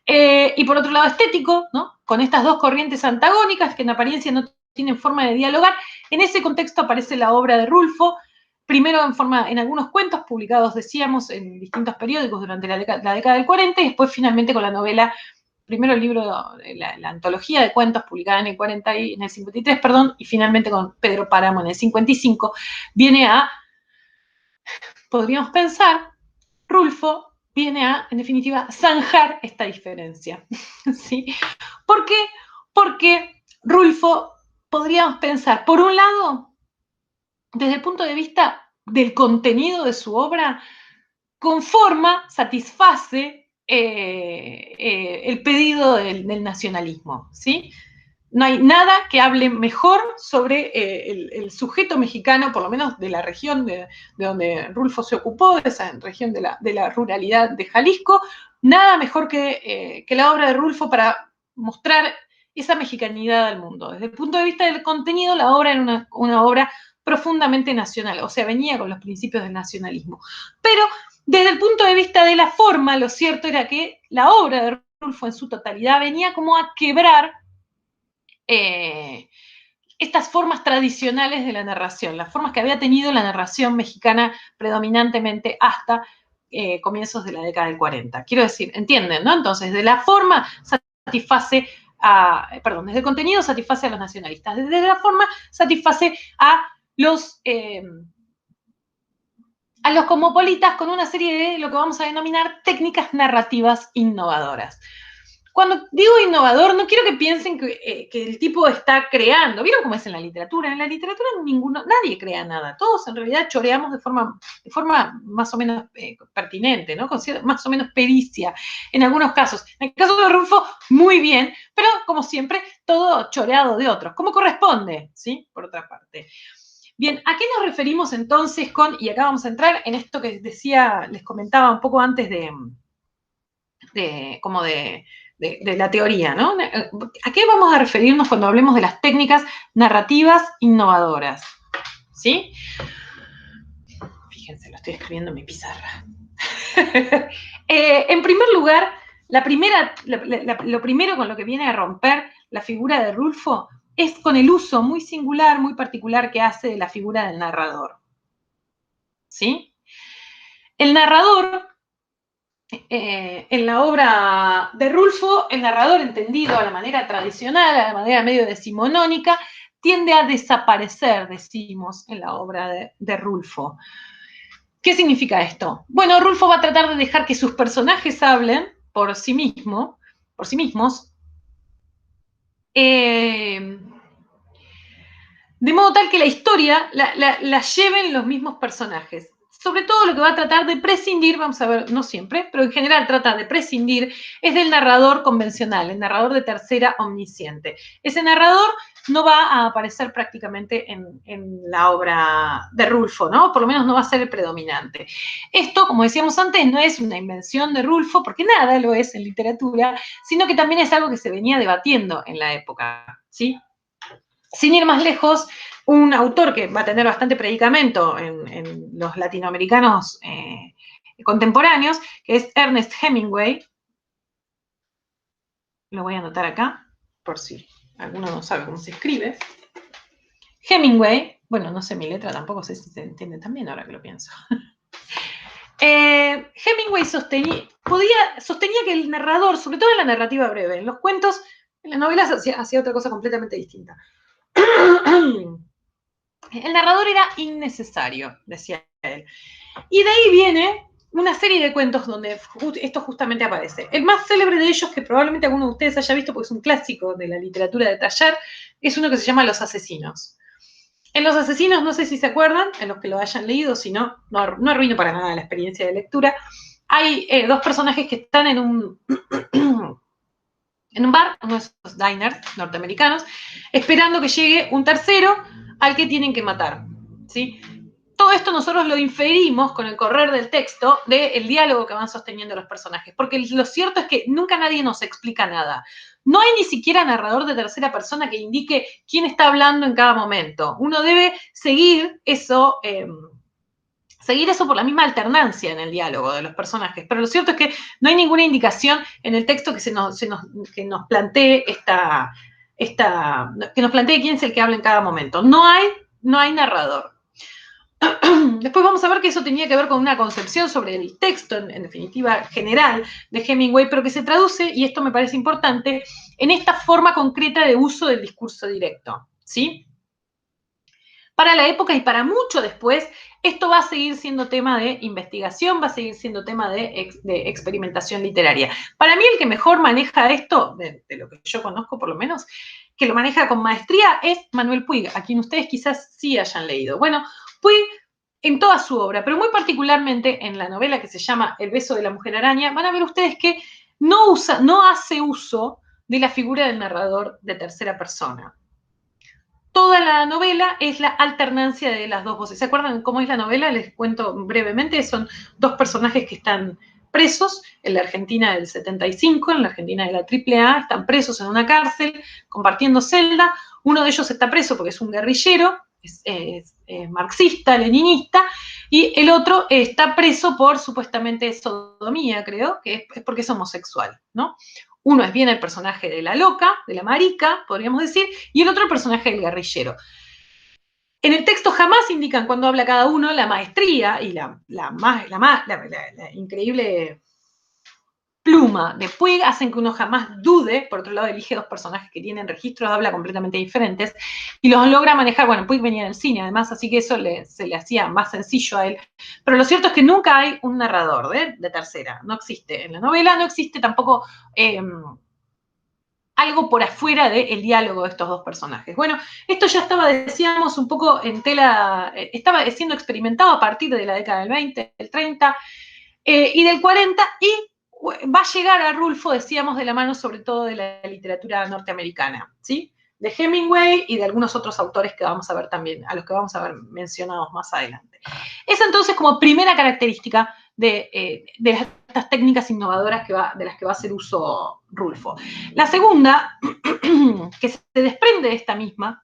y por otro lado estético, ¿no? Con estas dos corrientes antagónicas que en apariencia no tienen forma de dialogar. En ese contexto aparece la obra de Rulfo, primero en algunos cuentos publicados, decíamos, en distintos periódicos durante la década del 40, y después finalmente con la novela, primero el libro, la antología de cuentos publicada en el 53, perdón, y finalmente con Pedro Páramo en el 55, viene podríamos pensar, Rulfo viene en definitiva, zanjar esta diferencia. ¿Sí? ¿Por qué? Porque Rulfo, podríamos pensar, por un lado, desde el punto de vista del contenido de su obra, conforma, satisface el pedido del nacionalismo, ¿sí? No hay nada que hable mejor sobre el sujeto mexicano, por lo menos de la región de donde Rulfo se ocupó, de esa región de la ruralidad de Jalisco, nada mejor que la obra de Rulfo para mostrar esa mexicanidad al mundo. Desde el punto de vista del contenido, la obra era una obra profundamente nacional, o sea, venía con los principios del nacionalismo. Pero desde el punto de vista de la forma, lo cierto era que la obra de Rulfo en su totalidad venía como a quebrar estas formas tradicionales de la narración, las formas que había tenido la narración mexicana predominantemente hasta comienzos de la década del 40. Quiero decir, ¿entienden? ¿No? Entonces, de la forma desde el contenido satisface a los nacionalistas, desde la forma satisface a los cosmopolitas con una serie de lo que vamos a denominar técnicas narrativas innovadoras. Cuando digo innovador, no quiero que piensen que el tipo está creando. ¿Vieron cómo es en la literatura? En la literatura nadie crea nada. Todos en realidad choreamos de forma más o menos pertinente, ¿no? Con más o menos pericia en algunos casos. En el caso de Rulfo, muy bien, pero como siempre, todo choreado de otros, como corresponde, ¿sí? Por otra parte. Bien, ¿a qué nos referimos entonces con, y acá vamos a entrar en esto que decía, les comentaba un poco antes de la teoría, ¿no? ¿A qué vamos a referirnos cuando hablemos de las técnicas narrativas innovadoras? ¿Sí? Fíjense, lo estoy escribiendo en mi pizarra. En primer lugar, lo primero con lo que viene a romper la figura de Rulfo es con el uso muy singular, muy particular que hace de la figura del narrador. ¿Sí? El narrador en la obra de Rulfo, el narrador entendido a la manera tradicional, a la manera medio decimonónica, tiende a desaparecer, decimos, en la obra de Rulfo. ¿Qué significa esto? Bueno, Rulfo va a tratar de dejar que sus personajes hablen por sí mismos, de modo tal que la historia la lleven los mismos personajes. Sobre todo lo que va a tratar de prescindir, vamos a ver, no siempre, pero en general trata de prescindir, es del narrador convencional, el narrador de tercera omnisciente. Ese narrador no va a aparecer prácticamente en la obra de Rulfo, ¿no? Por lo menos no va a ser el predominante. Esto, como decíamos antes, no es una invención de Rulfo, porque nada lo es en literatura, sino que también es algo que se venía debatiendo en la época, ¿sí? Sin ir más lejos, un autor que va a tener bastante predicamento en los latinoamericanos contemporáneos, que es Ernest Hemingway. Lo voy a anotar acá, por si alguno no sabe cómo se escribe. Hemingway, bueno, no sé mi letra, tampoco sé si se entiende tan bien ahora que lo pienso. Hemingway sostenía que el narrador, sobre todo en la narrativa breve, en los cuentos, en las novelas hacía otra cosa completamente distinta. El narrador era innecesario, decía él. Y de ahí viene una serie de cuentos donde esto justamente aparece. El más célebre de ellos, que probablemente alguno de ustedes haya visto porque es un clásico de la literatura de taller, es uno que se llama Los Asesinos. En Los Asesinos, no sé si se acuerdan, en los que lo hayan leído, si no, no arruino para nada la experiencia de lectura. Hay dos personajes que están en un bar, uno de esos diners norteamericanos, esperando que llegue un tercero al que tienen que matar. ¿Sí? Todo esto nosotros lo inferimos con el correr del texto del diálogo que van sosteniendo los personajes, porque lo cierto es que nunca nadie nos explica nada. No hay ni siquiera narrador de tercera persona que indique quién está hablando en cada momento. Uno debe seguir eso por la misma alternancia en el diálogo de los personajes. Pero lo cierto es que no hay ninguna indicación en el texto que nos plantee que nos plantee quién es el que habla en cada momento. No hay narrador. Después vamos a ver que eso tenía que ver con una concepción sobre el texto, en definitiva general, de Hemingway, pero que se traduce, y esto me parece importante, en esta forma concreta de uso del discurso directo, ¿sí? Para la época y para mucho después, esto va a seguir siendo tema de investigación, va a seguir siendo tema de experimentación literaria. Para mí el que mejor maneja esto, de lo que yo conozco por lo menos, que lo maneja con maestría, es Manuel Puig, a quien ustedes quizás sí hayan leído. Bueno, Puig en toda su obra, pero muy particularmente en la novela que se llama El beso de la mujer araña, van a ver ustedes que no hace uso de la figura del narrador de tercera persona. Toda la novela es la alternancia de las dos voces. ¿Se acuerdan cómo es la novela? Les cuento brevemente. Son dos personajes que están presos en la Argentina del 75, en la Argentina de la AAA, están presos en una cárcel, compartiendo celda. Uno de ellos está preso porque es un guerrillero, es marxista, leninista, y el otro está preso por supuestamente sodomía, creo, que es porque es homosexual, ¿no? Uno es bien el personaje de la loca, de la marica, podríamos decir, y el otro el personaje del guerrillero. En el texto jamás indican cuando habla cada uno la maestría y la increíble pluma de Puig hacen que uno jamás dude. Por otro lado, elige dos personajes que tienen registros de habla completamente diferentes y los logra manejar. Bueno, Puig venía del cine, además, así que eso se le hacía más sencillo a él. Pero lo cierto es que nunca hay un narrador de tercera. No existe en la novela, no existe tampoco algo por afuera del diálogo de estos dos personajes. Bueno, esto ya estaba, decíamos, un poco en tela, estaba siendo experimentado a partir de la década del 20, del 30 y del 40, y va a llegar a Rulfo, decíamos, de la mano sobre todo de la literatura norteamericana, ¿sí? De Hemingway y de algunos otros autores que vamos a ver también, a los que vamos a ver mencionados más adelante. Es entonces como primera característica de estas técnicas innovadoras de las que va a hacer uso Rulfo. La segunda, que se desprende de esta misma,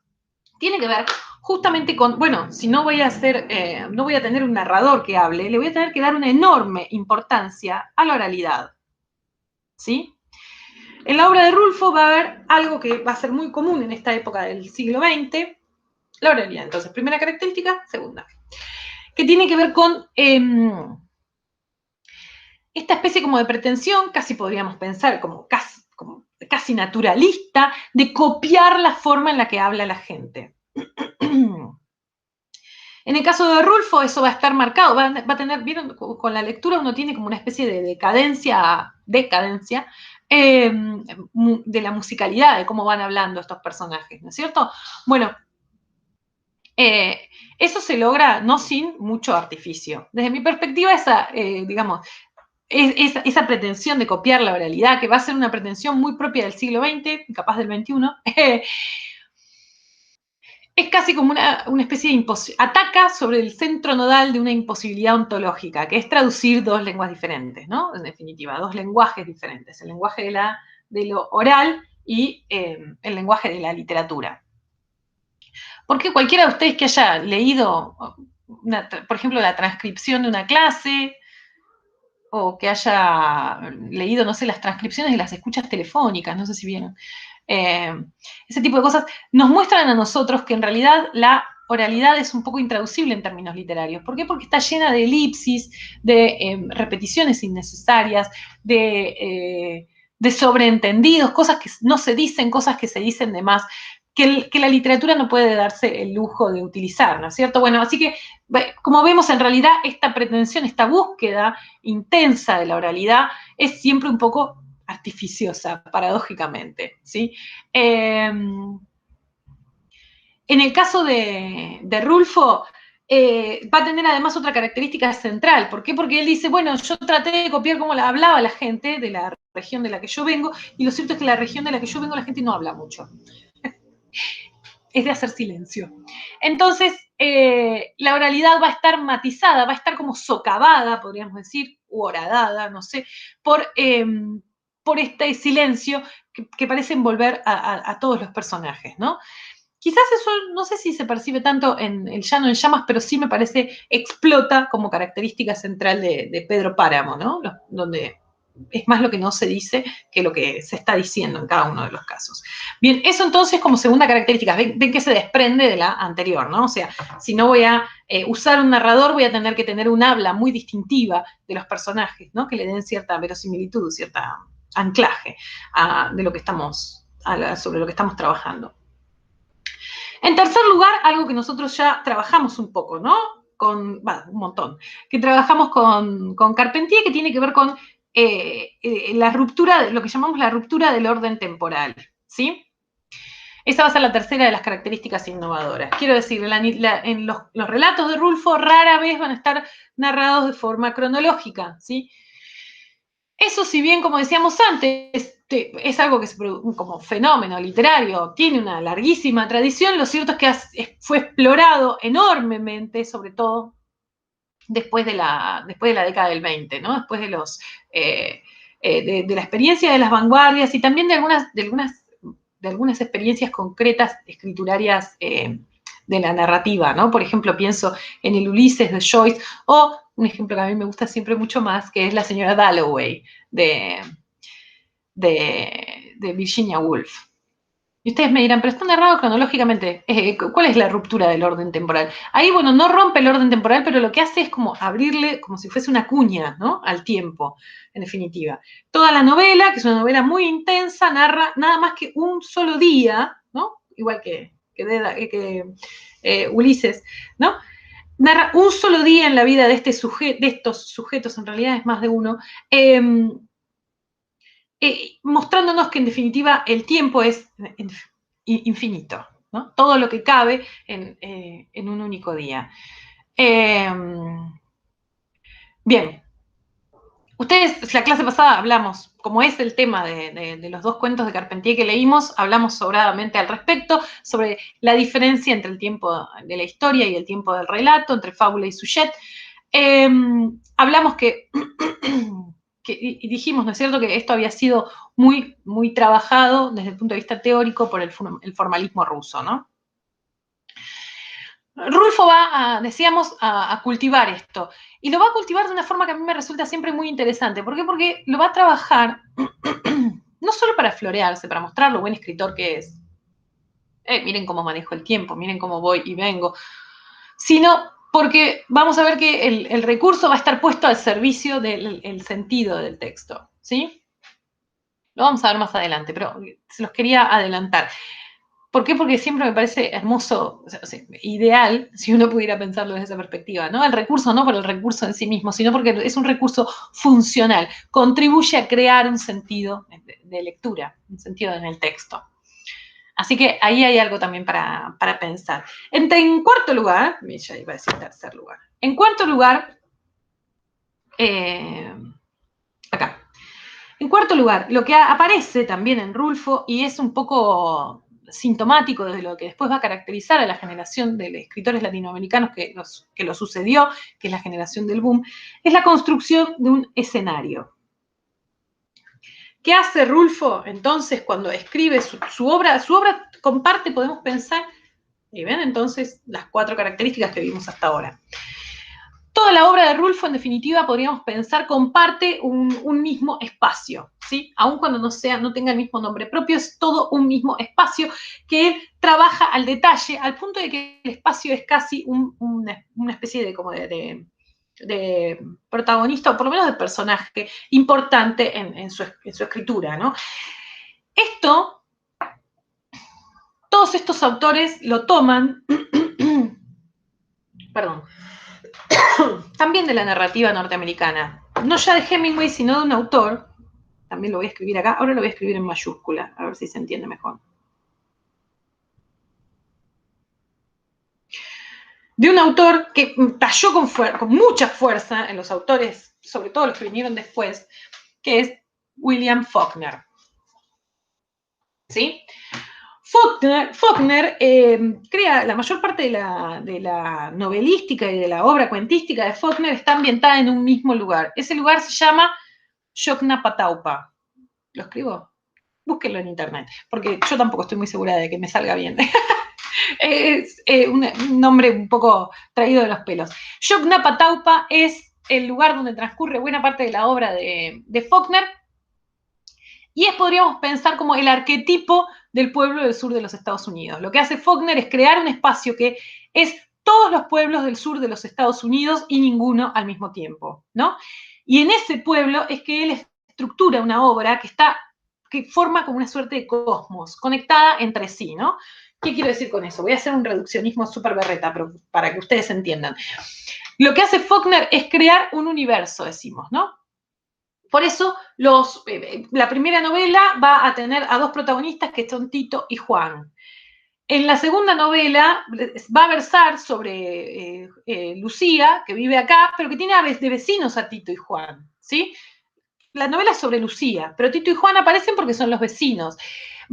tiene que ver justamente con, bueno, si no voy a hacer, no voy a tener un narrador que hable, le voy a tener que dar una enorme importancia a la oralidad, ¿sí? En la obra de Rulfo va a haber algo que va a ser muy común en esta época del siglo XX, la oralidad. Entonces, primera característica, segunda, que tiene que ver con esta especie como de pretensión, casi podríamos pensar como casi naturalista, de copiar la forma en la que habla la gente. En el caso de Rulfo, eso va a estar marcado, va a tener, vieron, con la lectura uno tiene como una especie de decadencia de la musicalidad, de cómo van hablando estos personajes, ¿no es cierto? Bueno, eso se logra no sin mucho artificio. Desde mi perspectiva, digamos, esa pretensión de copiar la oralidad, que va a ser una pretensión muy propia del siglo XX, capaz del XXI, es casi como una especie de ataca sobre el centro nodal de una imposibilidad ontológica, que es traducir dos lenguas diferentes, ¿no? En definitiva, dos lenguajes diferentes, el lenguaje de lo oral y el lenguaje de la literatura. Porque cualquiera de ustedes que haya leído, por ejemplo, la transcripción de una clase, o que haya leído, no sé, las transcripciones de las escuchas telefónicas, no sé si vieron, ese tipo de cosas, nos muestran a nosotros que en realidad la oralidad es un poco intraducible en términos literarios. ¿Por qué? Porque está llena de elipsis, de repeticiones innecesarias, de sobreentendidos, cosas que no se dicen, cosas que se dicen de más, que la literatura no puede darse el lujo de utilizar, ¿no es cierto? Bueno, así que, como vemos, en realidad esta pretensión, esta búsqueda intensa de la oralidad es siempre un poco artificiosa, paradójicamente, ¿sí? En el caso de Rulfo, va a tener además otra característica central. ¿Por qué? Porque él dice, bueno, yo traté de copiar cómo hablaba la gente de la región de la que yo vengo, y lo cierto es que la región de la que yo vengo la gente no habla mucho. Es de hacer silencio. Entonces, la oralidad va a estar matizada, va a estar como socavada, podríamos decir, u horadada, no sé, por este silencio que parece envolver a todos los personajes, ¿no? Quizás eso, no sé si se percibe tanto en El Llano en Llamas, pero sí me parece explota como característica central de Pedro Páramo, ¿no? Donde es más lo que no se dice que lo que se está diciendo en cada uno de los casos. Bien, eso entonces como segunda característica, ven que se desprende de la anterior, ¿no? O sea, si no voy a usar un narrador, voy a tener que tener un habla muy distintiva de los personajes, ¿no? Que le den cierta verosimilitud, cierta anclaje de lo que sobre lo que estamos trabajando. En tercer lugar, algo que nosotros ya trabajamos un poco, ¿no? Un montón, que trabajamos con Carpentier, que tiene que ver con la ruptura, lo que llamamos la ruptura del orden temporal, ¿sí? Esa va a ser la tercera de las características innovadoras. Quiero decir, en los relatos de Rulfo rara vez van a estar narrados de forma cronológica, ¿sí? Eso, si bien, como decíamos antes, es algo que como fenómeno literario tiene una larguísima tradición, lo cierto es que fue explorado enormemente, sobre todo después de la década del 20, ¿no? Después de de la experiencia de las vanguardias y también de algunas experiencias concretas escriturarias de la narrativa, ¿no? Por ejemplo, pienso en el Ulises de Joyce, o un ejemplo que a mí me gusta siempre mucho más, que es la señora Dalloway de Virginia Woolf. Y ustedes me dirán, pero está narrado cronológicamente. ¿Cuál es la ruptura del orden temporal? Ahí, bueno, no rompe el orden temporal, pero lo que hace es como abrirle, como si fuese una cuña, ¿no? Al tiempo, en definitiva. Toda la novela, que es una novela muy intensa, narra nada más que un solo día, ¿no? Igual que Ulises, ¿no? Narra un solo día en la vida de estos sujetos, en realidad es más de uno, mostrándonos que en definitiva el tiempo es infinito, ¿no? Todo lo que cabe en un único día. Bien, ustedes, la clase pasada hablamos, como es el tema de los dos cuentos de Carpentier que leímos, hablamos sobradamente al respecto, sobre la diferencia entre el tiempo de la historia y el tiempo del relato, entre fábula y sujet. Hablamos y dijimos, ¿no es cierto?, que esto había sido muy, muy trabajado desde el punto de vista teórico por el formalismo ruso, ¿no? Rulfo va, decíamos, a cultivar esto. Y lo va a cultivar de una forma que a mí me resulta siempre muy interesante. ¿Por qué? Porque lo va a trabajar no solo para florearse, para mostrar lo buen escritor que es. Miren cómo manejo el tiempo, miren cómo voy y vengo. Sino porque vamos a ver que el recurso va a estar puesto al servicio del sentido del texto, ¿sí? Lo vamos a ver más adelante, pero se los quería adelantar. ¿Por qué? Porque siempre me parece hermoso, o sea, ideal, si uno pudiera pensarlo desde esa perspectiva, ¿no? El recurso no por el recurso en sí mismo, sino porque es un recurso funcional, contribuye a crear un sentido de lectura, un sentido en el texto. Así que ahí hay algo también para pensar. En cuarto lugar, ya iba a decir tercer lugar, en cuarto lugar, acá. En cuarto lugar, lo que aparece también en Rulfo, y es un poco sintomático de lo que después va a caracterizar a la generación de escritores latinoamericanos que lo sucedió, que es la generación del boom, es la construcción de un escenario. ¿Qué hace Rulfo entonces cuando escribe su obra? Su obra comparte, podemos pensar, y ven entonces las cuatro características que vimos hasta ahora. Toda la obra de Rulfo, en definitiva, podríamos pensar, comparte un mismo espacio, ¿sí? Aun cuando no tenga el mismo nombre propio, es todo un mismo espacio que él trabaja al detalle, al punto de que el espacio es casi una especie de protagonista, o por lo menos de personaje importante en su escritura, ¿no? Todos estos autores lo toman, perdón, también de la narrativa norteamericana. No ya de Hemingway, sino de un autor, también lo voy a escribir acá, ahora lo voy a escribir en mayúscula, a ver si se entiende mejor. De un autor que talló con mucha fuerza en los autores, sobre todo los que vinieron después, que es William Faulkner. ¿Sí? Faulkner crea la mayor parte de la novelística y de la obra cuentística de Faulkner está ambientada en un mismo lugar. Ese lugar se llama Yoknapataupa. ¿Lo escribo? Búsquenlo en internet, porque yo tampoco estoy muy segura de que me salga bien. Es un nombre un poco traído de los pelos. Yoknapataupa es el lugar donde transcurre buena parte de la obra de Faulkner, y podríamos pensar como el arquetipo del pueblo del sur de los Estados Unidos. Lo que hace Faulkner es crear un espacio que es todos los pueblos del sur de los Estados Unidos y ninguno al mismo tiempo, ¿no? Y en ese pueblo es que él estructura una obra que forma como una suerte de cosmos, conectada entre sí, ¿no? ¿Qué quiero decir con eso? Voy a hacer un reduccionismo súper berreta, pero para que ustedes entiendan. Lo que hace Faulkner es crear un universo, decimos, ¿no? Por eso la primera novela va a tener a dos protagonistas que son Tito y Juan. En la segunda novela va a versar sobre Lucía, que vive acá, pero que tiene de vecinos a Tito y Juan, ¿sí? La novela es sobre Lucía, pero Tito y Juan aparecen porque son los vecinos.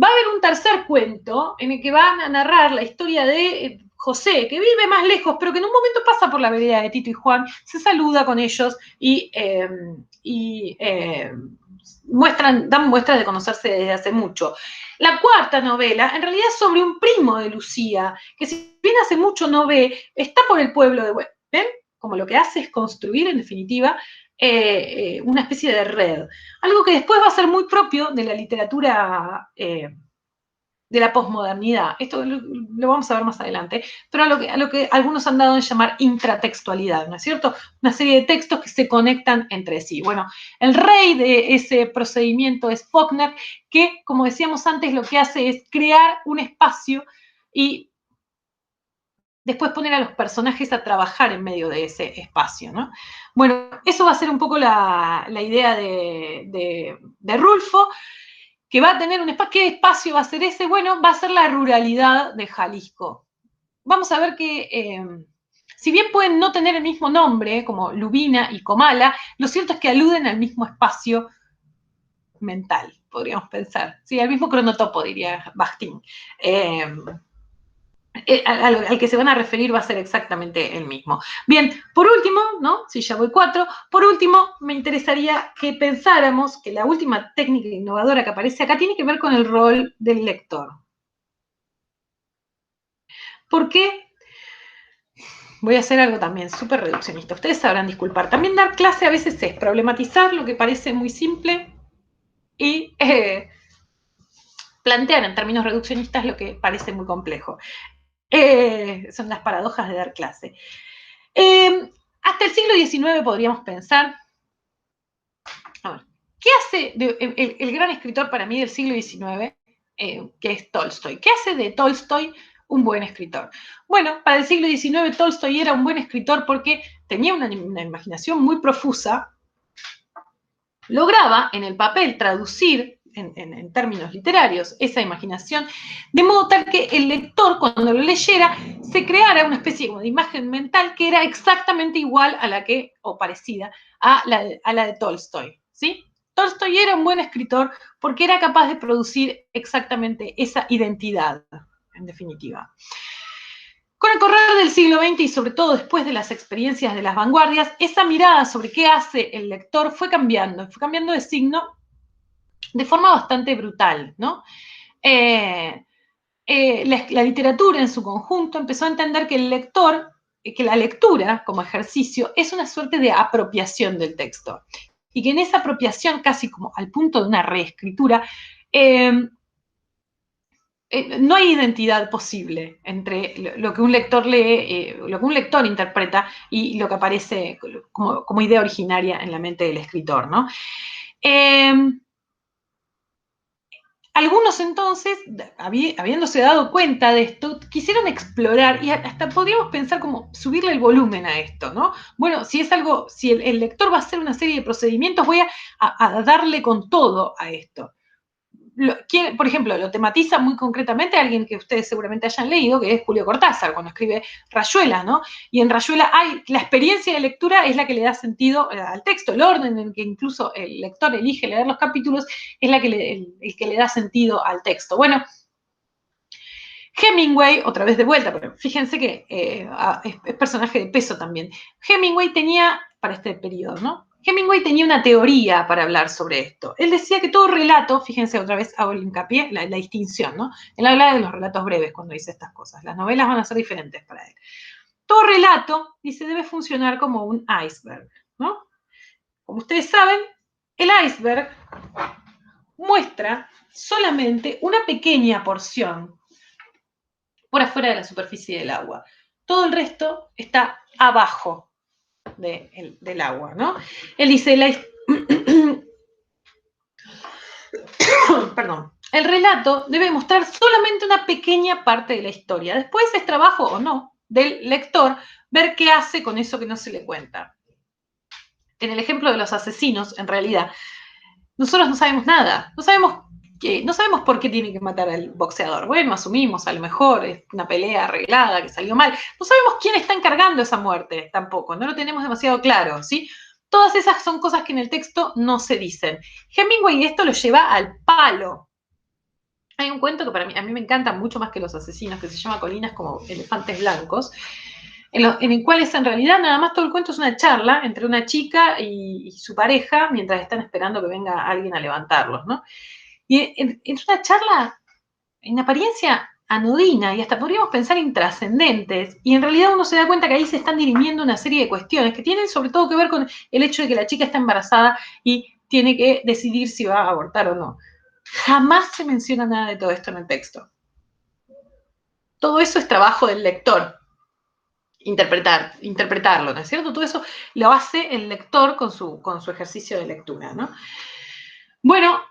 Va a haber un tercer cuento en el que van a narrar la historia de José, que vive más lejos, pero que en un momento pasa por la vereda de Tito y Juan, se saluda con ellos y dan muestras de conocerse desde hace mucho. La cuarta novela, en realidad, es sobre un primo de Lucía, que si bien hace mucho no ve, está por el pueblo de... ¿Ven? Como lo que hace es construir, en definitiva, una especie de red. Algo que después va a ser muy propio de la literatura de la posmodernidad. Esto lo vamos a ver más adelante, pero a lo que algunos han dado en llamar intratextualidad, ¿no es cierto? Una serie de textos que se conectan entre sí. Bueno, el rey de ese procedimiento es Faulkner, que, como decíamos antes, lo que hace es crear un espacio y después poner a los personajes a trabajar en medio de ese espacio, ¿no? Bueno, eso va a ser un poco la idea de Rulfo, que va a tener un espacio. ¿Qué espacio va a ser ese? Bueno, va a ser la ruralidad de Jalisco. Vamos a ver que, si bien pueden no tener el mismo nombre, como Lubina y Comala, lo cierto es que aluden al mismo espacio mental, podríamos pensar. Sí, al mismo cronotopo, diría Bakhtin. Al que se van a referir va a ser exactamente el mismo. Bien, por último, ¿no? Si ya voy 4, por último, me interesaría que pensáramos que la última técnica innovadora que aparece acá tiene que ver con el rol del lector. ¿Por qué? Voy a hacer algo también súper reduccionista. Ustedes sabrán disculpar. También dar clase a veces es problematizar lo que parece muy simple y plantear en términos reduccionistas lo que parece muy complejo. Son las paradojas de dar clase. Hasta el siglo XIX podríamos pensar, a ver, ¿qué hace el gran escritor para mí del siglo XIX, que es Tolstoy? ¿Qué hace de Tolstoy un buen escritor? Bueno, para el siglo XIX Tolstoy era un buen escritor porque tenía una imaginación muy profusa, lograba en el papel traducir en términos literarios esa imaginación, de modo tal que el lector, cuando lo leyera, se creara una especie de imagen mental que era exactamente igual a la que, o parecida, a la de Tolstoy, ¿sí? Tolstoy era un buen escritor porque era capaz de producir exactamente esa identidad, en definitiva. Con el correr del siglo XX y sobre todo después de las experiencias de las vanguardias, esa mirada sobre qué hace el lector fue cambiando de signo de forma bastante brutal, ¿no? La literatura en su conjunto empezó a entender que el lector, que la lectura como ejercicio es una suerte de apropiación del texto y que en esa apropiación, casi como al punto de una reescritura, no hay identidad posible entre lo que un lector lee, lo que un lector interpreta y lo que aparece como idea originaria en la mente del escritor, ¿no? Algunos entonces, habiéndose dado cuenta de esto, quisieron explorar y hasta podríamos pensar como subirle el volumen a esto, ¿no? Bueno, si es algo, si el lector va a hacer una serie de procedimientos, voy a darle con todo a esto. Por ejemplo, lo tematiza muy concretamente alguien que ustedes seguramente hayan leído, que es Julio Cortázar, cuando escribe Rayuela, ¿no? Y en Rayuela la experiencia de lectura es la que le da sentido al texto, el orden en que incluso el lector elige leer los capítulos es el que le da sentido al texto. Bueno, Hemingway, otra vez de vuelta, pero fíjense que es personaje de peso también. Hemingway tenía, para este periodo, ¿no? Hemingway tenía una teoría para hablar sobre esto. Él decía que todo relato, fíjense otra vez hago el hincapié, la distinción, ¿no? Él habla de los relatos breves cuando dice estas cosas. Las novelas van a ser diferentes para él. Todo relato, dice, debe funcionar como un iceberg, ¿no? Como ustedes saben, el iceberg muestra solamente una pequeña porción por afuera de la superficie del agua. Todo el resto está abajo del agua, ¿no? Él dice, perdón, el relato debe mostrar solamente una pequeña parte de la historia. Después es trabajo o no del lector ver qué hace con eso que no se le cuenta. En el ejemplo de los asesinos, en realidad, nosotros no sabemos nada. No sabemos por qué tiene que matar al boxeador. Bueno, asumimos, a lo mejor es una pelea arreglada que salió mal. No sabemos quién está encargando esa muerte tampoco, no lo tenemos demasiado claro, ¿sí? Todas esas son cosas que en el texto no se dicen. Hemingway esto lo lleva al palo. Hay un cuento que a mí me encanta mucho más que Los asesinos, que se llama Colinas como elefantes blancos, en el cual es en realidad nada más todo el cuento es una charla entre una chica y su pareja mientras están esperando que venga alguien a levantarlos, ¿no? Y es una charla en apariencia anodina y hasta podríamos pensar intrascendentes, y en realidad uno se da cuenta que ahí se están dirimiendo una serie de cuestiones que tienen sobre todo que ver con el hecho de que la chica está embarazada y tiene que decidir si va a abortar o no. Jamás se menciona nada de todo esto en el texto. Todo eso es trabajo del lector, interpretarlo, ¿no es cierto? Todo eso lo hace el lector con su ejercicio de lectura, ¿no? Bueno,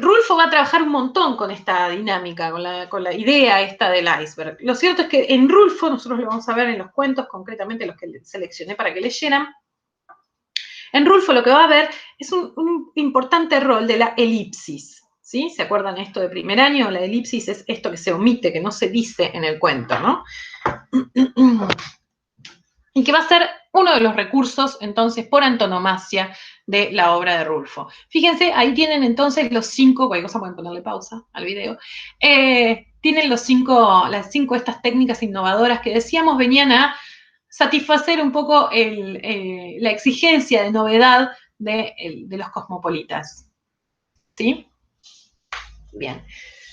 Rulfo va a trabajar un montón con esta dinámica, con la idea esta del iceberg. Lo cierto es que en Rulfo, nosotros lo vamos a ver en los cuentos, concretamente los que seleccioné para que leyeran, en Rulfo lo que va a ver es un importante rol de la elipsis. ¿Sí? ¿Se acuerdan esto de primer año? La elipsis es esto que se omite, que no se dice en el cuento, ¿no? Y que va a ser uno de los recursos, entonces, por antonomasia de la obra de Rulfo. Fíjense, ahí tienen entonces los 5, cualquier cosa pueden ponerle pausa al video, tienen las 5 estas técnicas innovadoras que decíamos venían a satisfacer un poco la exigencia de novedad de los cosmopolitas. ¿Sí? Bien.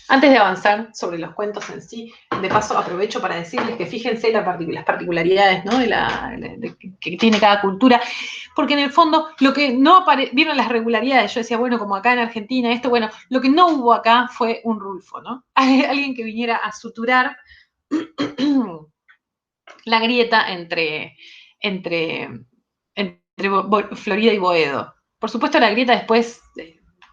Antes de avanzar sobre los cuentos en sí, de paso aprovecho para decirles que fíjense las particularidades, ¿no? que tiene cada cultura, porque en el fondo lo que no aparece, vieron las regularidades, yo decía, bueno, como acá en Argentina, bueno, lo que no hubo acá fue un Rulfo, ¿no? Alguien que viniera a suturar la grieta entre Florida y Boedo. Por supuesto, la grieta después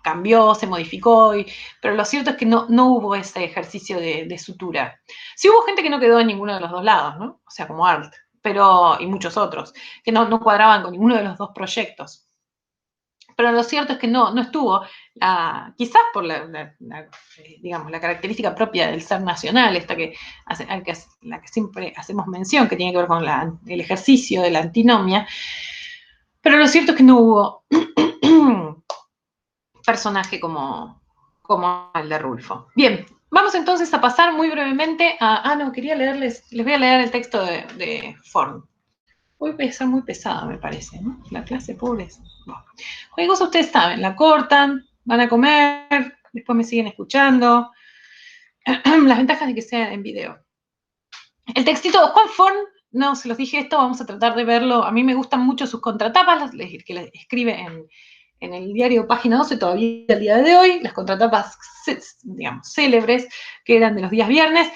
cambió, se modificó, pero lo cierto es que no hubo ese ejercicio de sutura. Sí hubo gente que no quedó en ninguno de los dos lados, ¿no? O sea, como Art, y muchos otros, que no cuadraban con ninguno de los dos proyectos. Pero lo cierto es que no estuvo, quizás por digamos, la característica propia del ser nacional, esta la que siempre hacemos mención, que tiene que ver con el ejercicio de la antinomia, pero lo cierto es que no hubo personaje como el de Rulfo. Bien, vamos entonces a pasar muy brevemente quería les voy a leer el texto de Forn. Hoy voy a ser muy pesada, me parece, ¿no? La clase pobre. Bueno. Cualquier cosa ustedes saben, la cortan, van a comer, después me siguen escuchando. Las ventajas de que sea en video. El textito de Juan Forn, no se los dije esto, vamos a tratar de verlo. A mí me gustan mucho sus contratapas, que las escribe en el diario Página 12 todavía el día de hoy, las contratapas, digamos, célebres, que eran de los días viernes.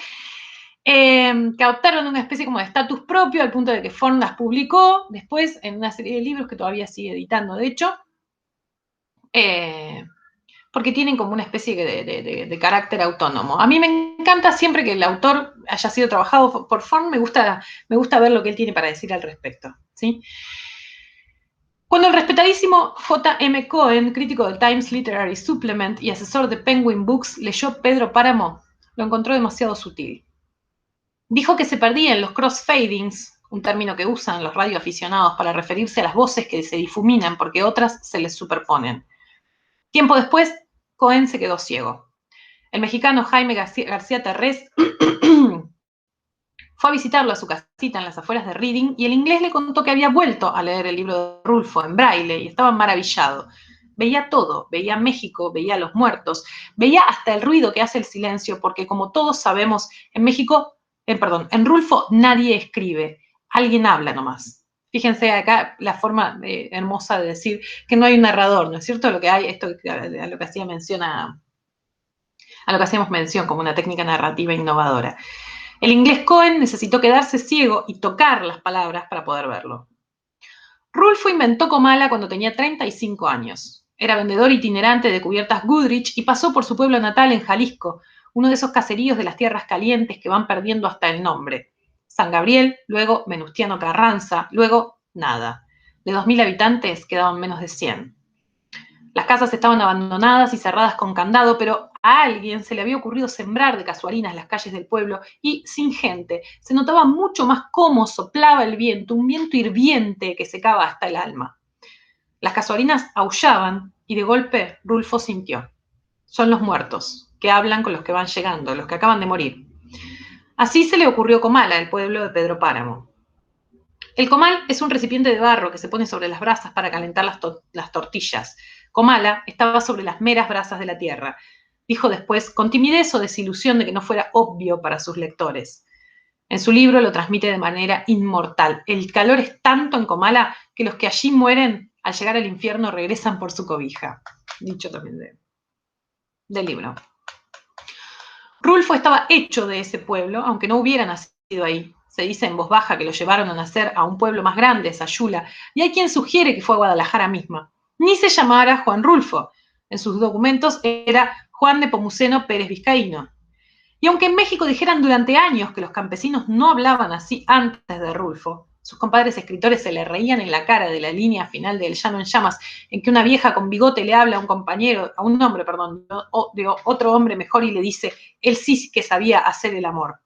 Que adoptaron una especie como de estatus propio al punto de que Forn las publicó después en una serie de libros que todavía sigue editando, de hecho, porque tienen como una especie de carácter autónomo. A mí me encanta siempre que el autor haya sido trabajado por Forn, me gusta ver lo que él tiene para decir al respecto, ¿sí? Cuando el respetadísimo J.M. Cohen, crítico del Times Literary Supplement y asesor de Penguin Books, leyó Pedro Páramo, lo encontró demasiado sutil. Dijo que se perdía en los crossfadings, un término que usan los radioaficionados para referirse a las voces que se difuminan porque otras se les superponen. Tiempo después, Cohen se quedó ciego. El mexicano Jaime García Terrés fue a visitarlo a su casita en las afueras de Reading y el inglés le contó que había vuelto a leer el libro de Rulfo en braille y estaba maravillado. Veía todo, veía México, veía los muertos, veía hasta el ruido que hace el silencio, porque como todos sabemos, en Rulfo nadie escribe, alguien habla nomás. Fíjense acá la forma hermosa de decir que no hay un narrador, ¿no es cierto? Lo que hay, esto a lo que hacía mención a lo que hacíamos mención como una técnica narrativa innovadora. El inglés Cohen necesitó quedarse ciego y tocar las palabras para poder verlo. Rulfo inventó Comala cuando tenía 35 años. Era vendedor itinerante de cubiertas Goodrich y pasó por su pueblo natal en Jalisco, uno de esos caseríos de las tierras calientes que van perdiendo hasta el nombre. San Gabriel, luego Venustiano Carranza, luego nada. De 2.000 habitantes quedaban menos de 100. Las casas estaban abandonadas y cerradas con candado, pero a alguien se le había ocurrido sembrar de casuarinas las calles del pueblo y, sin gente, se notaba mucho más cómo soplaba el viento, un viento hirviente que secaba hasta el alma. Las casuarinas aullaban y de golpe Rulfo sintió. Son los muertos, que hablan con los que van llegando, los que acaban de morir. Así se le ocurrió Comala, el pueblo de Pedro Páramo. El comal es un recipiente de barro que se pone sobre las brasas para calentar las tortillas. Comala estaba sobre las meras brasas de la tierra. Dijo después, con timidez o desilusión de que no fuera obvio para sus lectores. En su libro lo transmite de manera inmortal. El calor es tanto en Comala que los que allí mueren, al llegar al infierno, regresan por su cobija. Dicho también del libro. Rulfo estaba hecho de ese pueblo, aunque no hubiera nacido ahí. Se dice en voz baja que lo llevaron a nacer a un pueblo más grande, Sayula, y hay quien sugiere que fue a Guadalajara misma. Ni se llamara Juan Rulfo. En sus documentos era Juan Nepomuceno Pérez Vizcaíno. Y aunque en México dijeran durante años que los campesinos no hablaban así antes de Rulfo, sus compadres escritores se le reían en la cara de la línea final de El Llano en Llamas, en que una vieja con bigote le habla a un compañero, a un hombre, perdón, de otro hombre mejor y le dice, él sí que sabía hacer el amor.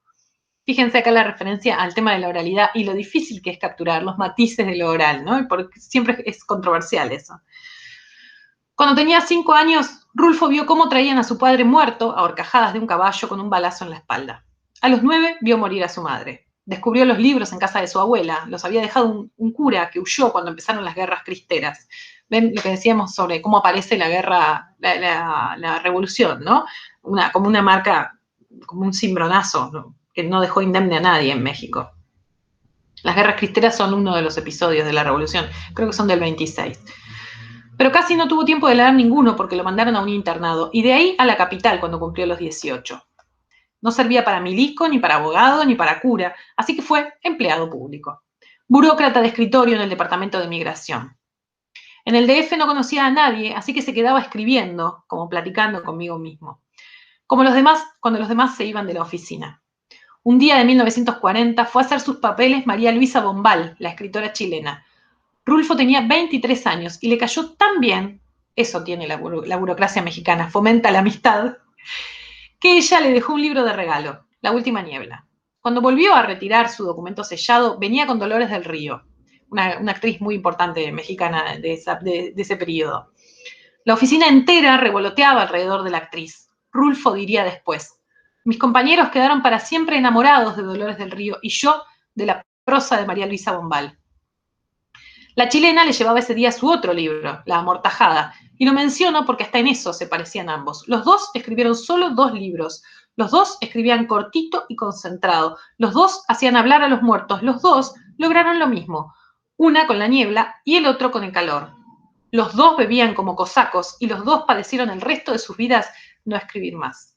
Fíjense acá la referencia al tema de la oralidad y lo difícil que es capturar los matices de lo oral, ¿no? Porque siempre es controversial eso. Cuando tenía 5 años, Rulfo vio cómo traían a su padre muerto a horcajadas de un caballo con un balazo en la espalda. A los 9 vio morir a su madre. Descubrió los libros en casa de su abuela. Los había dejado un cura que huyó cuando empezaron las guerras cristeras. Ven lo que decíamos sobre cómo aparece la guerra, la revolución, ¿no? Como una marca, como un cimbronazo, ¿no? Que no dejó indemne a nadie en México. Las guerras cristeras son uno de los episodios de la revolución. Creo que son del 26. Pero casi no tuvo tiempo de leer ninguno porque lo mandaron a un internado, y de ahí a la capital cuando cumplió los 18. No servía para milico, ni para abogado, ni para cura, así que fue empleado público. Burócrata de escritorio en el departamento de migración. En el DF no conocía a nadie, así que se quedaba escribiendo, como platicando conmigo mismo. Como los demás, cuando los demás se iban de la oficina. Un día de 1940 fue a hacer sus papeles María Luisa Bombal, la escritora chilena. Rulfo tenía 23 años y le cayó tan bien, eso tiene la burocracia mexicana, fomenta la amistad, que ella le dejó un libro de regalo, La Última Niebla. Cuando volvió a retirar su documento sellado, venía con Dolores del Río, una actriz muy importante mexicana de ese periodo. La oficina entera revoloteaba alrededor de la actriz. Rulfo diría después, mis compañeros quedaron para siempre enamorados de Dolores del Río y yo de la prosa de María Luisa Bombal. La chilena le llevaba ese día su otro libro, La Amortajada, y lo menciono porque hasta en eso se parecían ambos. Los dos escribieron solo 2 libros. Los dos escribían cortito y concentrado. Los dos hacían hablar a los muertos. Los dos lograron lo mismo. Una con la niebla y el otro con el calor. Los dos bebían como cosacos y los dos padecieron el resto de sus vidas no escribir más.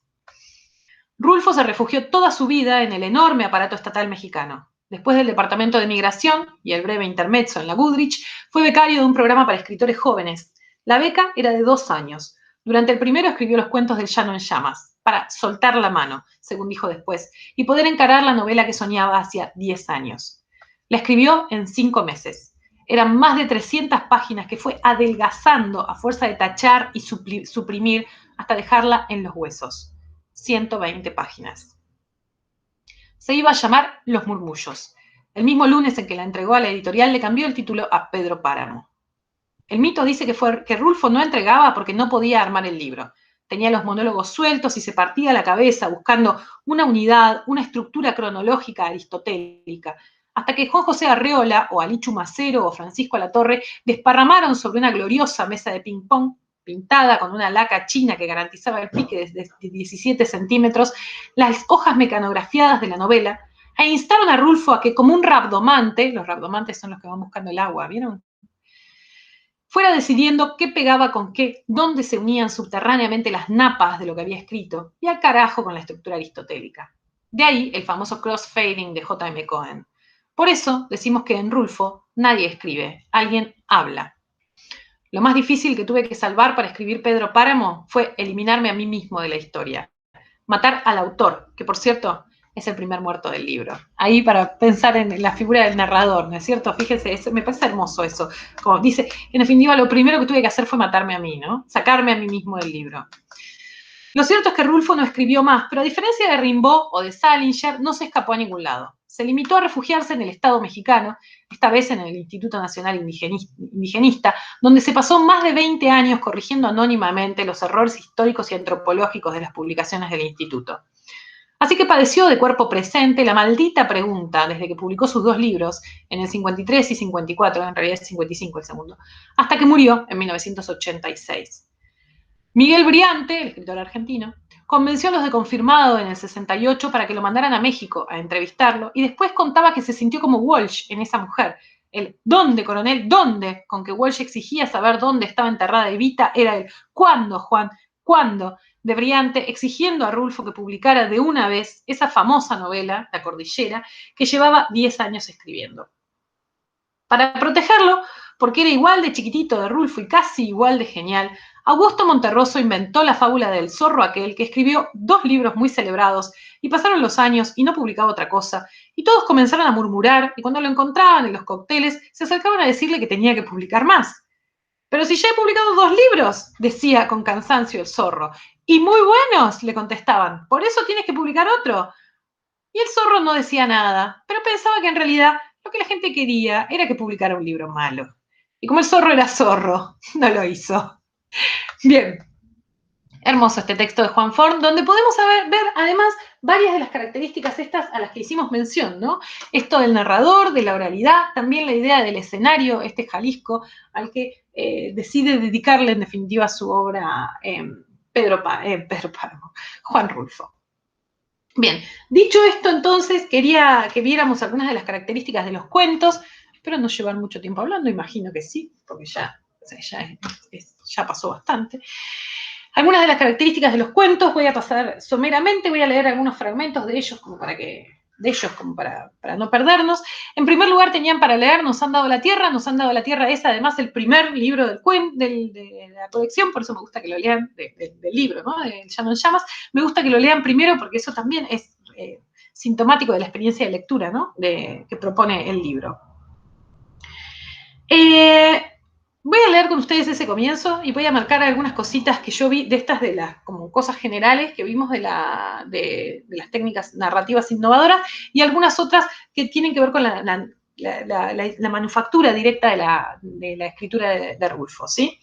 Rulfo se refugió toda su vida en el enorme aparato estatal mexicano. Después del Departamento de Migración y el breve intermezzo en la Goodrich, fue becario de un programa para escritores jóvenes. La beca era de 2 años. Durante el primero escribió los cuentos del Llano en Llamas, para soltar la mano, según dijo después, y poder encarar la novela que soñaba hacía 10 años. La escribió en 5 meses. Eran más de 300 páginas que fue adelgazando a fuerza de tachar y suprimir hasta dejarla en los huesos. 120 páginas. Se iba a llamar Los Murmullos. El mismo lunes en que la entregó a la editorial le cambió el título a Pedro Páramo. El mito dice que Rulfo no entregaba porque no podía armar el libro. Tenía los monólogos sueltos y se partía la cabeza buscando una unidad, una estructura cronológica aristotélica, hasta que Juan José Arreola, o Alichu Macero, o Francisco Alatorre desparramaron sobre una gloriosa mesa de ping-pong pintada con una laca china que garantizaba el pique de 17 centímetros, las hojas mecanografiadas de la novela, e instaron a Rulfo a que, como un rabdomante, los rabdomantes son los que van buscando el agua, ¿vieron?, fuera decidiendo qué pegaba con qué, dónde se unían subterráneamente las napas de lo que había escrito, y al carajo con la estructura aristotélica. De ahí el famoso crossfading de J.M. Cohen. Por eso decimos que en Rulfo nadie escribe, alguien habla. Lo más difícil que tuve que salvar para escribir Pedro Páramo fue eliminarme a mí mismo de la historia. Matar al autor, que por cierto es el primer muerto del libro. Ahí para pensar en la figura del narrador, ¿no es cierto? Fíjense, me parece hermoso eso. Como dice, en definitiva, lo primero que tuve que hacer fue matarme a mí, ¿no? Sacarme a mí mismo del libro. Lo cierto es que Rulfo no escribió más, pero a diferencia de Rimbaud o de Salinger, no se escapó a ningún lado. Se limitó a refugiarse en el Estado mexicano, esta vez en el Instituto Nacional Indigenista, donde se pasó más de 20 años corrigiendo anónimamente los errores históricos y antropológicos de las publicaciones del instituto. Así que padeció de cuerpo presente la maldita pregunta desde que publicó sus 2 libros, en el 53 y 54, en realidad es 55 el segundo, hasta que murió en 1986. Miguel Briante, el escritor argentino, convenció a los de Confirmado en el 68 para que lo mandaran a México a entrevistarlo y después contaba que se sintió como Walsh en esa mujer. El ¿dónde, coronel? ¿Dónde? Con que Walsh exigía saber dónde estaba enterrada Evita era el ¿cuándo, Juan? ¿Cuándo? De Briante, exigiendo a Rulfo que publicara de una vez esa famosa novela, La Cordillera, que llevaba 10 años escribiendo. Para protegerlo, porque era igual de chiquitito de Rulfo y casi igual de genial, Augusto Monterroso inventó la fábula del zorro aquel, que escribió 2 libros muy celebrados, y pasaron los años y no publicaba otra cosa, y todos comenzaron a murmurar, y cuando lo encontraban en los cócteles, se acercaban a decirle que tenía que publicar más. Pero si ya he publicado 2 libros, decía con cansancio el zorro, y muy buenos, le contestaban, por eso tienes que publicar otro. Y el zorro no decía nada, pero pensaba que en realidad lo que la gente quería era que publicara un libro malo. Y como el zorro era zorro, no lo hizo. Bien, hermoso este texto de Juan Forn, donde podemos ver además varias de las características estas a las que hicimos mención, ¿no? Esto del narrador, de la oralidad, también la idea del escenario, este Jalisco, al que decide dedicarle en definitiva su obra Pedro Páramo, Juan Rulfo. Bien, dicho esto entonces, quería que viéramos algunas de las características de los cuentos. Espero no llevar mucho tiempo hablando, imagino que sí, porque ya pasó bastante. Algunas de las características de los cuentos voy a pasar someramente, voy a leer algunos fragmentos de ellos como para no perdernos. En primer lugar, tenían para leer Nos han dado la tierra es además el primer libro de la colección, por eso me gusta que lo lean, del libro, ¿no? De Llano en Llamas, me gusta que lo lean primero porque eso también es sintomático de la experiencia de lectura, ¿no? Que propone el libro. Voy a leer con ustedes ese comienzo y voy a marcar algunas cositas que yo vi de estas de las como cosas generales que vimos de las técnicas narrativas innovadoras y algunas otras que tienen que ver con la manufactura directa de la escritura de Rulfo, ¿sí?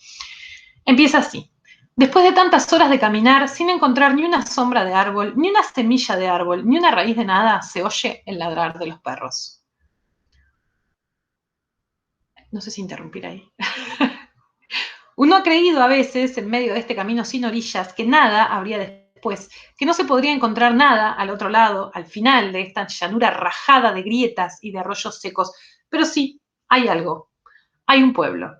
Empieza así. Después de tantas horas de caminar, sin encontrar ni una sombra de árbol, ni una semilla de árbol, ni una raíz de nada, se oye el ladrar de los perros. No sé si interrumpir ahí. Uno ha creído a veces, en medio de este camino sin orillas, que nada habría después, que no se podría encontrar nada al otro lado, al final de esta llanura rajada de grietas y de arroyos secos. Pero sí, hay algo. Hay un pueblo.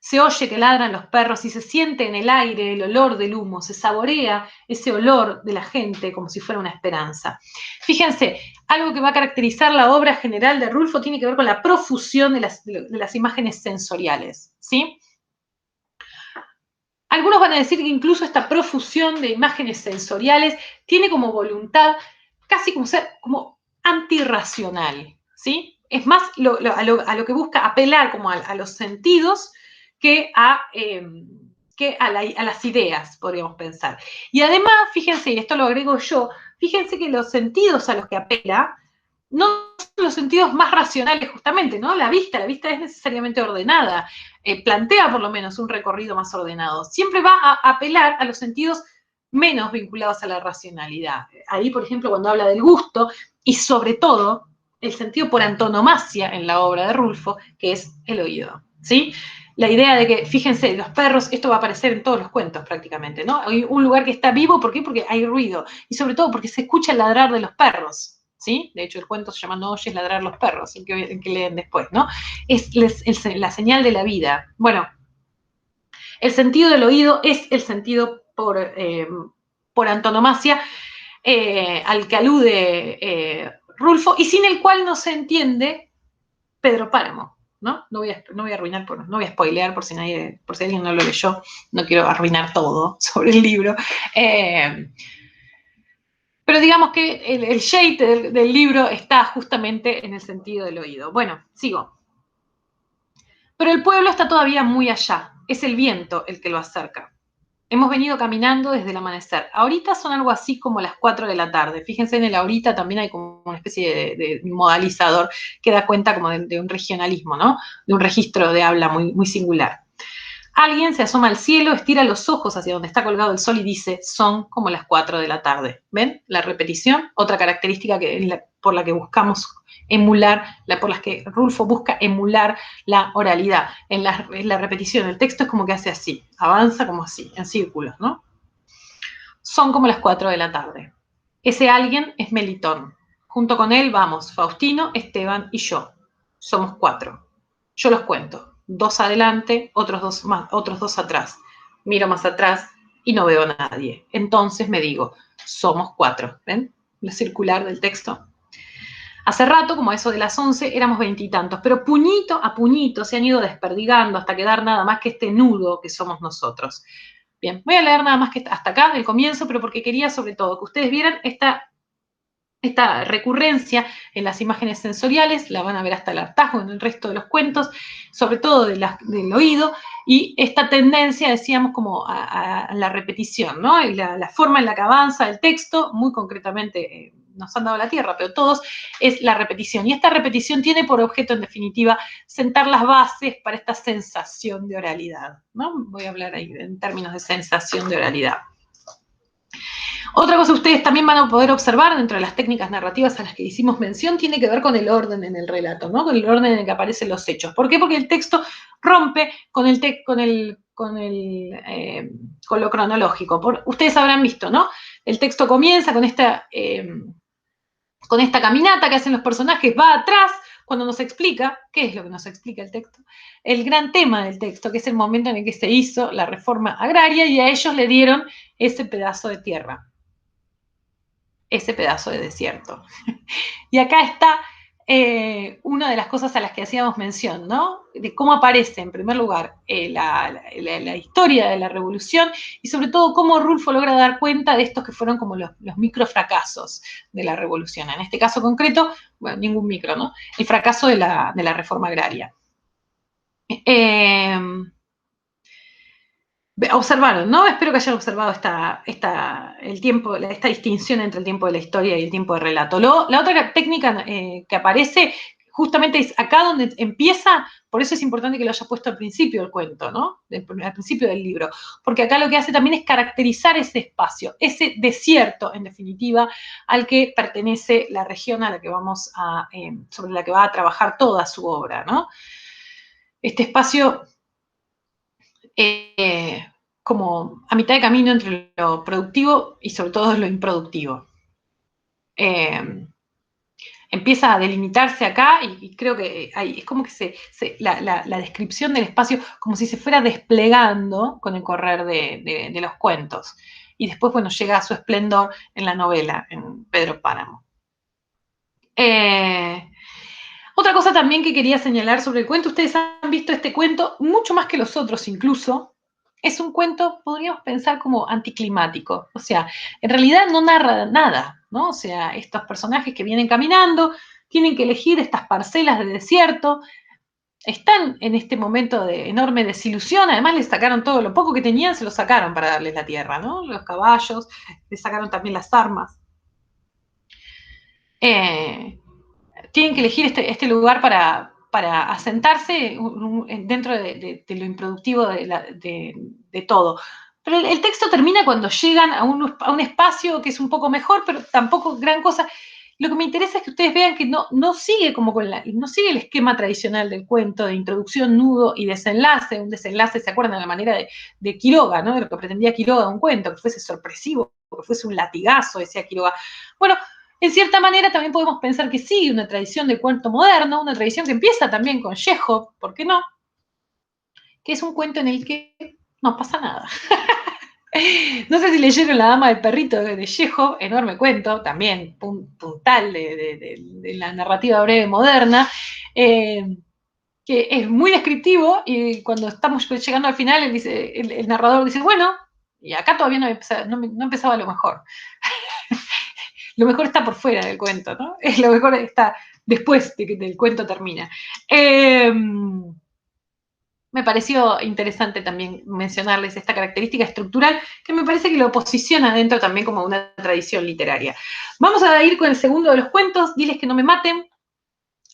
Se oye que ladran los perros y se siente en el aire el olor del humo, se saborea ese olor de la gente como si fuera una esperanza. Fíjense, algo que va a caracterizar la obra general de Rulfo tiene que ver con la profusión de las imágenes sensoriales, ¿sí? Algunos van a decir que incluso esta profusión de imágenes sensoriales tiene como voluntad casi como ser como antirracional, ¿sí? Es más a lo que busca apelar como a los sentidos que a las ideas, podríamos pensar. Y además, fíjense, y esto lo agrego yo, fíjense que los sentidos a los que apela no son los sentidos más racionales justamente, ¿no? La vista es necesariamente ordenada, plantea por lo menos un recorrido más ordenado. Siempre va a apelar a los sentidos menos vinculados a la racionalidad. Ahí, por ejemplo, cuando habla del gusto y sobre todo el sentido por antonomasia en la obra de Rulfo, que es el oído, ¿sí? La idea de que, fíjense, los perros, esto va a aparecer en todos los cuentos prácticamente, ¿no? Hay un lugar que está vivo, ¿por qué? Porque hay ruido. Y sobre todo porque se escucha el ladrar de los perros, ¿sí? De hecho, el cuento se llama No oyes ladrar los perros, el que leen después, ¿no? Es la señal de la vida. Bueno, el sentido del oído es el sentido por antonomasia al que alude Rulfo y sin el cual no se entiende Pedro Páramo, ¿no? No voy a arruinar, no voy a spoilear por si alguien no lo leyó, no quiero arruinar todo sobre el libro. Pero digamos que el shade del libro está justamente en el sentido del oído. Bueno, sigo. Pero el pueblo está todavía muy allá. Es el viento el que lo acerca. Hemos venido caminando desde el amanecer. Ahorita son algo así como las 4 de la tarde. Fíjense, en el ahorita también hay como una especie de modalizador que da cuenta como de un regionalismo, ¿no? De un registro de habla muy, muy singular. Alguien se asoma al cielo, estira los ojos hacia donde está colgado el sol y dice, son como las 4 de la tarde. ¿Ven? La repetición, otra característica por la que buscamos emular, por las que Rulfo busca emular la oralidad. En la repetición, el texto es como que hace así, avanza como así, en círculos, ¿no? Son como las 4 de la tarde. Ese alguien es Melitón. Junto con él vamos Faustino, Esteban y yo. Somos 4. Yo los cuento. 2 adelante, otros dos atrás. Miro más atrás y no veo a nadie. Entonces me digo, somos 4. ¿Ven? La circular del texto. Hace rato, como a eso de las 11, éramos 20 y tantos, pero puñito a puñito se han ido desperdigando hasta quedar nada más que este nudo que somos nosotros. Bien, voy a leer nada más que hasta acá, el comienzo, pero porque quería sobre todo que ustedes vieran esta recurrencia en las imágenes sensoriales, la van a ver hasta el hartazgo en el resto de los cuentos, sobre todo del oído, y esta tendencia, decíamos, como a la repetición, ¿no? Y la forma en la que avanza el texto, muy concretamente, nos han dado la tierra, pero todos, es la repetición. Y esta repetición tiene por objeto, en definitiva, sentar las bases para esta sensación de oralidad, ¿no? Voy a hablar ahí en términos de sensación de oralidad. Otra cosa que ustedes también van a poder observar dentro de las técnicas narrativas a las que hicimos mención tiene que ver con el orden en el relato, ¿no? Con el orden en el que aparecen los hechos. ¿Por qué? Porque el texto rompe con lo cronológico. Ustedes habrán visto, ¿no? El texto comienza con esta caminata que hacen los personajes, va atrás cuando nos explica, ¿qué es lo que nos explica el texto? El gran tema del texto, que es el momento en el que se hizo la reforma agraria y a ellos le dieron ese pedazo de tierra, ese pedazo de desierto. Y acá está una de las cosas a las que hacíamos mención, ¿no? De cómo aparece, en primer lugar, la historia de la revolución y sobre todo cómo Rulfo logra dar cuenta de estos que fueron como los microfracasos de la revolución. En este caso concreto, bueno, ningún micro, ¿no? El fracaso de la reforma agraria. Observaron, ¿no? Espero que hayan observado esta distinción entre el tiempo de la historia y el tiempo de relato. La otra técnica que aparece justamente es acá donde empieza, por eso es importante que lo haya puesto al principio del cuento, ¿no? Al principio del libro, porque acá lo que hace también es caracterizar ese espacio, ese desierto, en definitiva, al que pertenece la región a la que sobre la que va a trabajar toda su obra, ¿no? Este espacio como a mitad de camino entre lo productivo y sobre todo lo improductivo. Empieza a delimitarse acá y creo que es como que la descripción del espacio como si se fuera desplegando con el correr de los cuentos. Y después, bueno, llega a su esplendor en la novela, en Pedro Páramo. Otra cosa también que quería señalar sobre el cuento, ustedes han visto este cuento mucho más que los otros incluso, es un cuento, podríamos pensar como anticlimático, o sea, en realidad no narra nada, ¿no? O sea, estos personajes que vienen caminando tienen que elegir estas parcelas de desierto, están en este momento de enorme desilusión, además les sacaron todo lo poco que tenían, se lo sacaron para darles la tierra, ¿no? Los caballos, les sacaron también las armas. Tienen que elegir este lugar para asentarse dentro de lo improductivo de todo. Pero el texto termina cuando llegan a un espacio que es un poco mejor, pero tampoco gran cosa. Lo que me interesa es que ustedes vean que no sigue no sigue el esquema tradicional del cuento de introducción, nudo y desenlace. Un desenlace, ¿se acuerdan? De la manera de Quiroga, ¿no? De lo que pretendía Quiroga, un cuento, que fuese sorpresivo, que fuese un latigazo, decía Quiroga. Bueno, en cierta manera también podemos pensar que sí, una tradición del cuento moderno, una tradición que empieza también con Chekhov, ¿por qué no? Que es un cuento en el que no pasa nada. No sé si leyeron La dama del perrito de Chekhov, enorme cuento, también puntal de la narrativa breve moderna, que es muy descriptivo y cuando estamos llegando al final el narrador dice, bueno, y acá todavía no empezaba lo mejor. Lo mejor está por fuera del cuento, ¿no? Lo mejor está después de que el cuento termina. Me pareció interesante también mencionarles esta característica estructural que me parece que lo posiciona dentro también como una tradición literaria. Vamos a ir con el segundo de los cuentos, Diles que no me maten.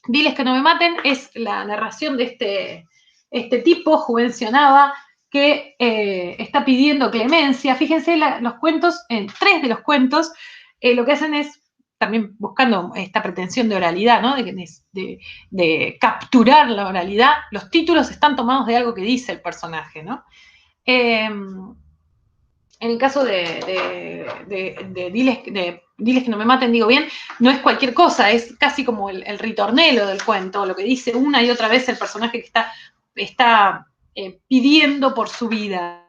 Diles que no me maten es la narración de este tipo, Juvencionaba, que está pidiendo clemencia. Fíjense, los cuentos, en 3 de los cuentos, lo que hacen es, también buscando esta pretensión de oralidad, ¿no? de capturar la oralidad, los títulos están tomados de algo que dice el personaje, ¿no? En el caso de Diles que no me maten, digo bien, no es cualquier cosa, es casi como el ritornelo del cuento, lo que dice una y otra vez el personaje que está pidiendo por su vida.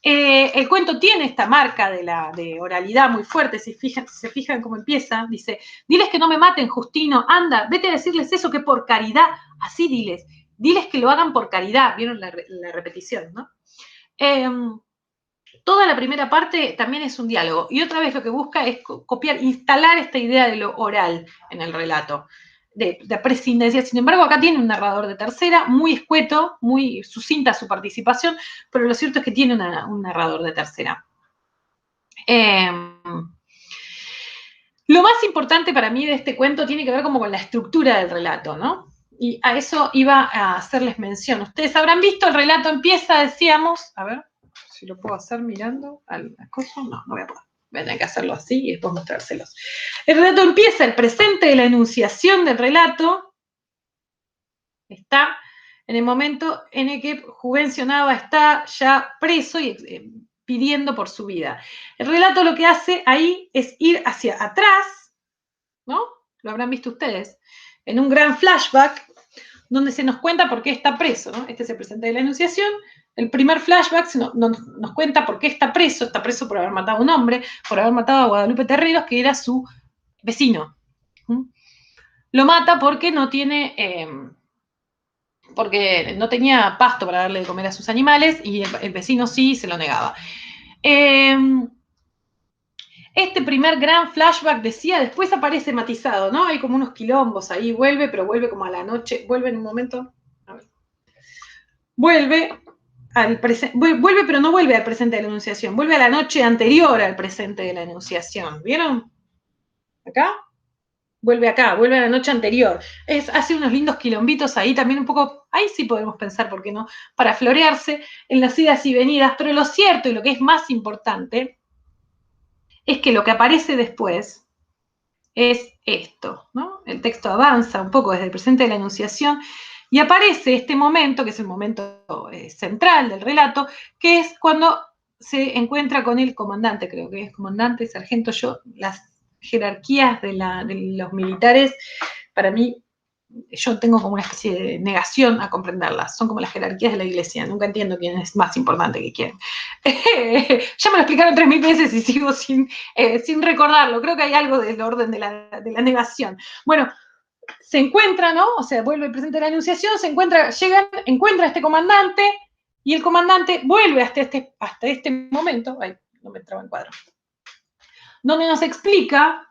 El cuento tiene esta marca de oralidad muy fuerte, si se fijan cómo empieza, dice, diles que no me maten, Justino, anda, vete a decirles eso, que por caridad, así diles que lo hagan por caridad, vieron la repetición, ¿no? toda la primera parte también es un diálogo. Y otra vez lo que busca es copiar, instalar esta idea de lo oral en el relato, de prescindencia. Sin embargo, acá tiene un narrador de tercera, muy escueto, muy sucinta su participación, pero lo cierto es que tiene un narrador de tercera. Lo más importante para mí de este cuento tiene que ver como con la estructura del relato, ¿no? Y a eso iba a hacerles mención. Ustedes habrán visto, el relato empieza, decíamos, a ver si lo puedo hacer mirando a las cosas. No, no voy a poder. Voy a tener que hacerlo así y después mostrárselos. El relato empieza, el presente de la enunciación del relato está en el momento en el que Juvencio Nava está ya preso y pidiendo por su vida. El relato lo que hace ahí es ir hacia atrás, ¿no? Lo habrán visto ustedes, en un gran flashback donde se nos cuenta por qué está preso, ¿no? Este es el presente de la enunciación. El primer flashback nos cuenta por qué está preso por haber matado a un hombre, por haber matado a Guadalupe Terreros, que era su vecino. Lo mata porque no tiene... porque no tenía pasto para darle de comer a sus animales y el vecino sí se lo negaba. Este primer gran flashback, decía, después aparece matizado, ¿no? Hay como unos quilombos ahí, vuelve, pero vuelve como a la noche, vuelve en un momento, a ver. Vuelve al presente, vuelve, pero no vuelve al presente de la enunciación, vuelve a la noche anterior al presente de la enunciación, ¿vieron? Acá, vuelve a la noche anterior. Hace unos lindos quilombitos ahí, también un poco, ahí sí podemos pensar, ¿por qué no? Para florearse en las idas y venidas, pero lo cierto y lo que es más importante es que lo que aparece después es esto, ¿no? El texto avanza un poco desde el presente de la enunciación y aparece este momento, que es el momento central del relato, que es cuando se encuentra con el comandante, creo que es comandante, sargento. Yo, las jerarquías de los militares, para mí, yo tengo como una especie de negación a comprenderlas. Son como las jerarquías de la iglesia. Nunca entiendo quién es más importante que quién. Ya me lo explicaron 3000 veces y sigo sin recordarlo. Creo que hay algo del orden de la negación. Bueno, se encuentra, ¿no? O sea, vuelve el presente de la enunciación, encuentra a este comandante y el comandante vuelve hasta este momento. Ay, no me traba el cuadro. Donde nos explica,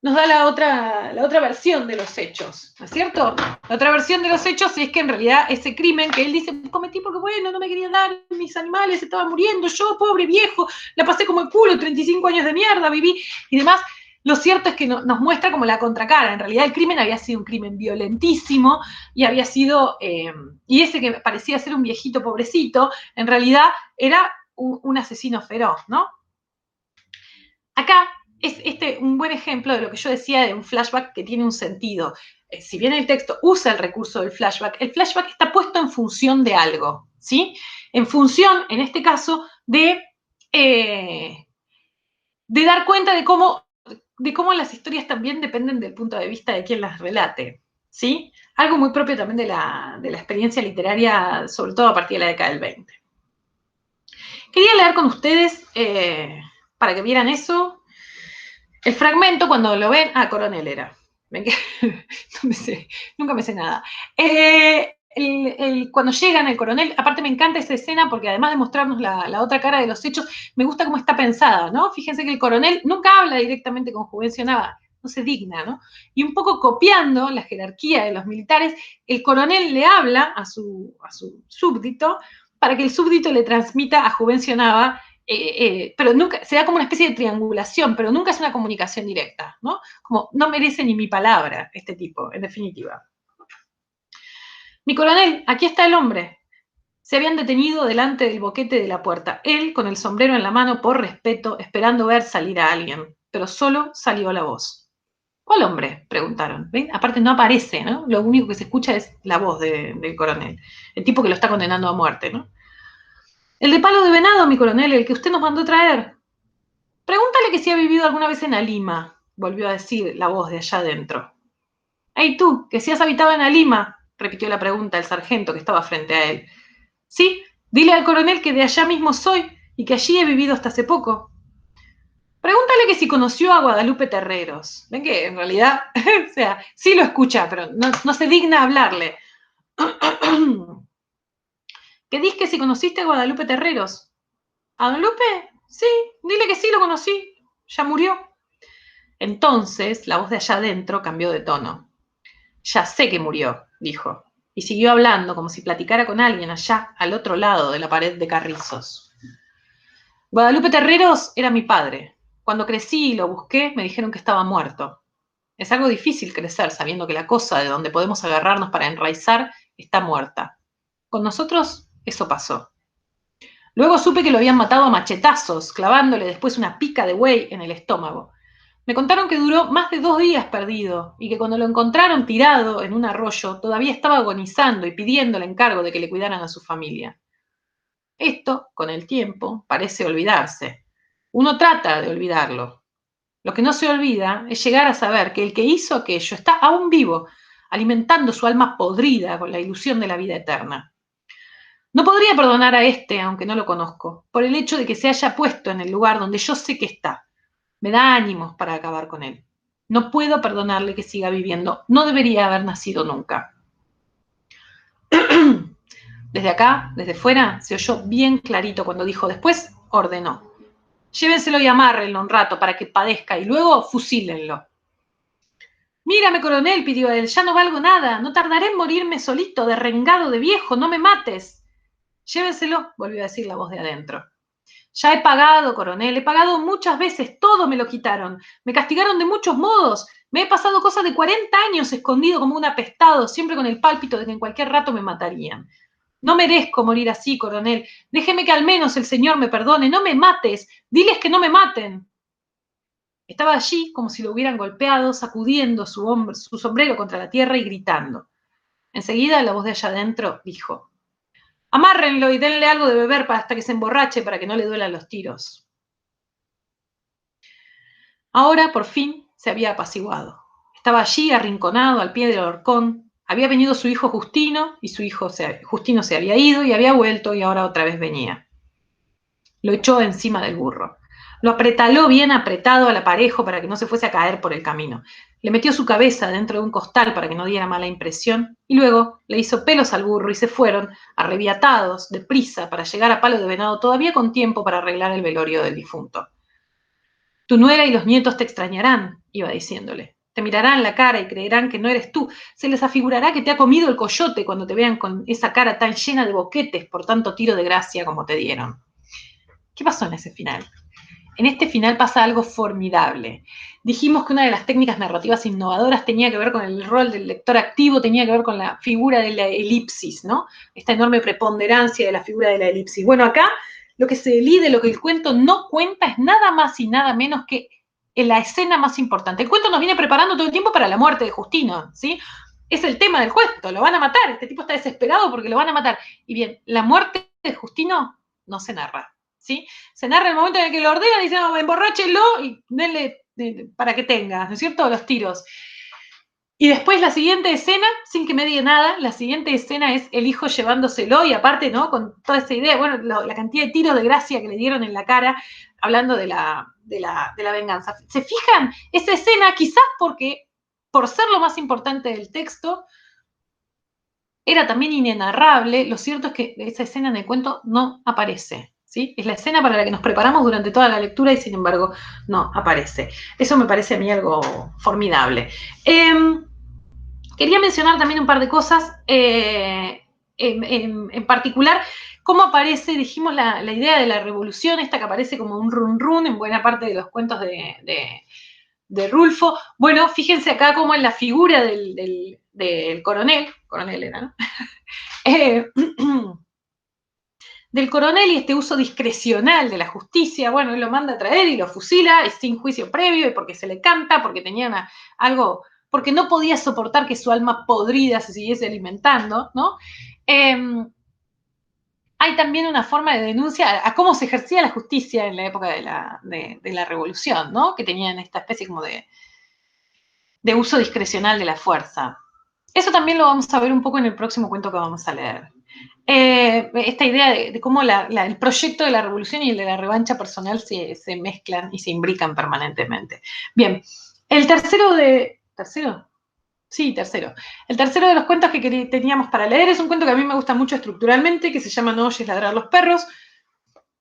nos da la otra versión de los hechos, ¿no es cierto? La otra versión de los hechos es que en realidad ese crimen que él dice, cometí porque, bueno, no me querían dar, mis animales estaban muriendo, yo, pobre viejo, la pasé como el culo, 35 años de mierda, viví y demás. Lo cierto es que nos muestra como la contracara. En realidad el crimen había sido un crimen violentísimo y había sido, y ese que parecía ser un viejito pobrecito, en realidad era un asesino feroz, ¿no? Acá es un buen ejemplo de lo que yo decía de un flashback que tiene un sentido. Si bien el texto usa el recurso del flashback, el flashback está puesto en función de algo, ¿sí? En función, en este caso, de dar cuenta de cómo las historias también dependen del punto de vista de quien las relate, ¿sí? Algo muy propio también de la experiencia literaria, sobre todo a partir de la década del 20. Quería leer con ustedes, para que vieran eso, el fragmento, cuando lo ven, Coronel era. No me sé, nunca me sé nada. Cuando llegan el coronel, aparte me encanta esa escena porque además de mostrarnos la otra cara de los hechos, me gusta cómo está pensada, ¿no? Fíjense que el coronel nunca habla directamente con Juvencio Nava, no se digna, ¿no? Y un poco copiando la jerarquía de los militares, el coronel le habla a su súbdito para que el súbdito le transmita a Juvencio Nava, pero nunca, se da como una especie de triangulación, pero nunca es una comunicación directa, ¿no? Como no merece ni mi palabra este tipo, en definitiva. Mi coronel, aquí está el hombre. Se habían detenido delante del boquete de la puerta, él con el sombrero en la mano por respeto, esperando ver salir a alguien, pero solo salió la voz. ¿Cuál hombre?, preguntaron. ¿Ven? Aparte no aparece, ¿no? Lo único que se escucha es la voz del coronel, el tipo que lo está condenando a muerte, ¿no? El de palo de venado, mi coronel, el que usted nos mandó traer. Pregúntale que si ha vivido alguna vez en Alima, volvió a decir la voz de allá adentro. ¡Ey tú, que si has habitado en Alima!, repitió la pregunta el sargento que estaba frente a él. Sí, dile al coronel que de allá mismo soy y que allí he vivido hasta hace poco. Pregúntale que si conoció a Guadalupe Terreros. Ven que en realidad, o sea, sí lo escucha, pero no se digna hablarle. ¿Qué dices que si conociste a Guadalupe Terreros? ¿A don Lupe? Sí, dile que sí, lo conocí. Ya murió. Entonces, la voz de allá adentro cambió de tono. Ya sé que murió, dijo, y siguió hablando como si platicara con alguien allá, al otro lado de la pared de carrizos. Guadalupe Terreros era mi padre. Cuando crecí y lo busqué, me dijeron que estaba muerto. Es algo difícil crecer sabiendo que la cosa de donde podemos agarrarnos para enraizar está muerta. Con nosotros eso pasó. Luego supe que lo habían matado a machetazos, clavándole después una pica de buey en el estómago. Me contaron que duró más de 2 días perdido y que cuando lo encontraron tirado en un arroyo todavía estaba agonizando y pidiendo el encargo de que le cuidaran a su familia. Esto, con el tiempo, parece olvidarse. Uno trata de olvidarlo. Lo que no se olvida es llegar a saber que el que hizo aquello está aún vivo, alimentando su alma podrida con la ilusión de la vida eterna. No podría perdonar a este, aunque no lo conozco, por el hecho de que se haya puesto en el lugar donde yo sé que está. Me da ánimos para acabar con él. No puedo perdonarle que siga viviendo. No debería haber nacido nunca. Desde acá, desde fuera, se oyó bien clarito cuando dijo después, ordenó. Llévenselo y amárrenlo un rato para que padezca y luego fusílenlo. Mírame, coronel, pidió él, ya no valgo nada. No tardaré en morirme solito, derrengado de viejo, no me mates. Llévenselo, volvió a decir la voz de adentro. Ya he pagado, coronel, he pagado muchas veces, todo me lo quitaron. Me castigaron de muchos modos. Me he pasado cosas de 40 años escondido como un apestado, siempre con el pálpito de que en cualquier rato me matarían. No merezco morir así, coronel. Déjeme que al menos el Señor me perdone. No me mates. Diles que no me maten. Estaba allí como si lo hubieran golpeado, sacudiendo su sombrero contra la tierra y gritando. Enseguida la voz de allá adentro dijo, amárrenlo y denle algo de beber hasta que se emborrache para que no le duelan los tiros. Ahora, por fin, se había apaciguado. Estaba allí, arrinconado, al pie del horcón. Había venido su hijo Justino, y Justino se había ido y había vuelto, y ahora otra vez venía. Lo echó encima del burro. Lo apretaló bien apretado al aparejo para que no se fuese a caer por el camino. Le metió su cabeza dentro de un costal para que no diera mala impresión, y luego le hizo pelos al burro y se fueron, arrebiatados, deprisa, para llegar a Palo de Venado todavía con tiempo para arreglar el velorio del difunto. Tu nuera y los nietos te extrañarán, iba diciéndole. Te mirarán la cara y creerán que no eres tú. Se les afigurará que te ha comido el coyote cuando te vean con esa cara tan llena de boquetes por tanto tiro de gracia como te dieron. ¿Qué pasó en ese final? En este final pasa algo formidable. Dijimos que una de las técnicas narrativas innovadoras tenía que ver con el rol del lector activo, tenía que ver con la figura de la elipsis, ¿no? Esta enorme preponderancia de la figura de la elipsis. Bueno, acá lo que se elide, lo que el cuento no cuenta es nada más y nada menos que la escena más importante. El cuento nos viene preparando todo el tiempo para la muerte de Justino, ¿sí? Es el tema del cuento, lo van a matar, este tipo está desesperado porque lo van a matar. Y bien, la muerte de Justino no se narra, ¿sí? Se narra el momento en el que lo ordenan y dicen, no, emborráchenlo y denle para que tenga, ¿no es cierto?, los tiros. Y después la siguiente escena, sin que me diga nada, la siguiente escena es el hijo llevándoselo y aparte, ¿no?, con toda esa idea, bueno, la cantidad de tiros de gracia que le dieron en la cara, hablando de la venganza. ¿Se fijan? Esa escena, quizás porque, por ser lo más importante del texto, era también inenarrable, lo cierto es que esa escena en el cuento no aparece, ¿sí? Es la escena para la que nos preparamos durante toda la lectura y sin embargo no aparece. Eso me parece a mí algo formidable. Quería mencionar también un par de cosas, en particular, cómo aparece, dijimos, la idea de la revolución, esta que aparece como un run run en buena parte de los cuentos de Rulfo. Bueno, fíjense acá cómo en la figura del coronel era, ¿no? Del coronel y este uso discrecional de la justicia, bueno, él lo manda a traer y lo fusila, es sin juicio previo y porque se le canta, porque tenía algo, porque no podía soportar que su alma podrida se siguiese alimentando, ¿no? Hay también una forma de denuncia a cómo se ejercía la justicia en la época de la revolución, ¿no? Que tenían esta especie como de uso discrecional de la fuerza. Eso también lo vamos a ver un poco en el próximo cuento que vamos a leer. Esta idea de cómo el proyecto de la revolución y el de la revancha personal se mezclan y se imbrican permanentemente. Bien, el tercero de... ¿Tercero? Sí, tercero. El tercero de los cuentos que teníamos para leer es un cuento que a mí me gusta mucho estructuralmente, que se llama No oyes ladrar los perros.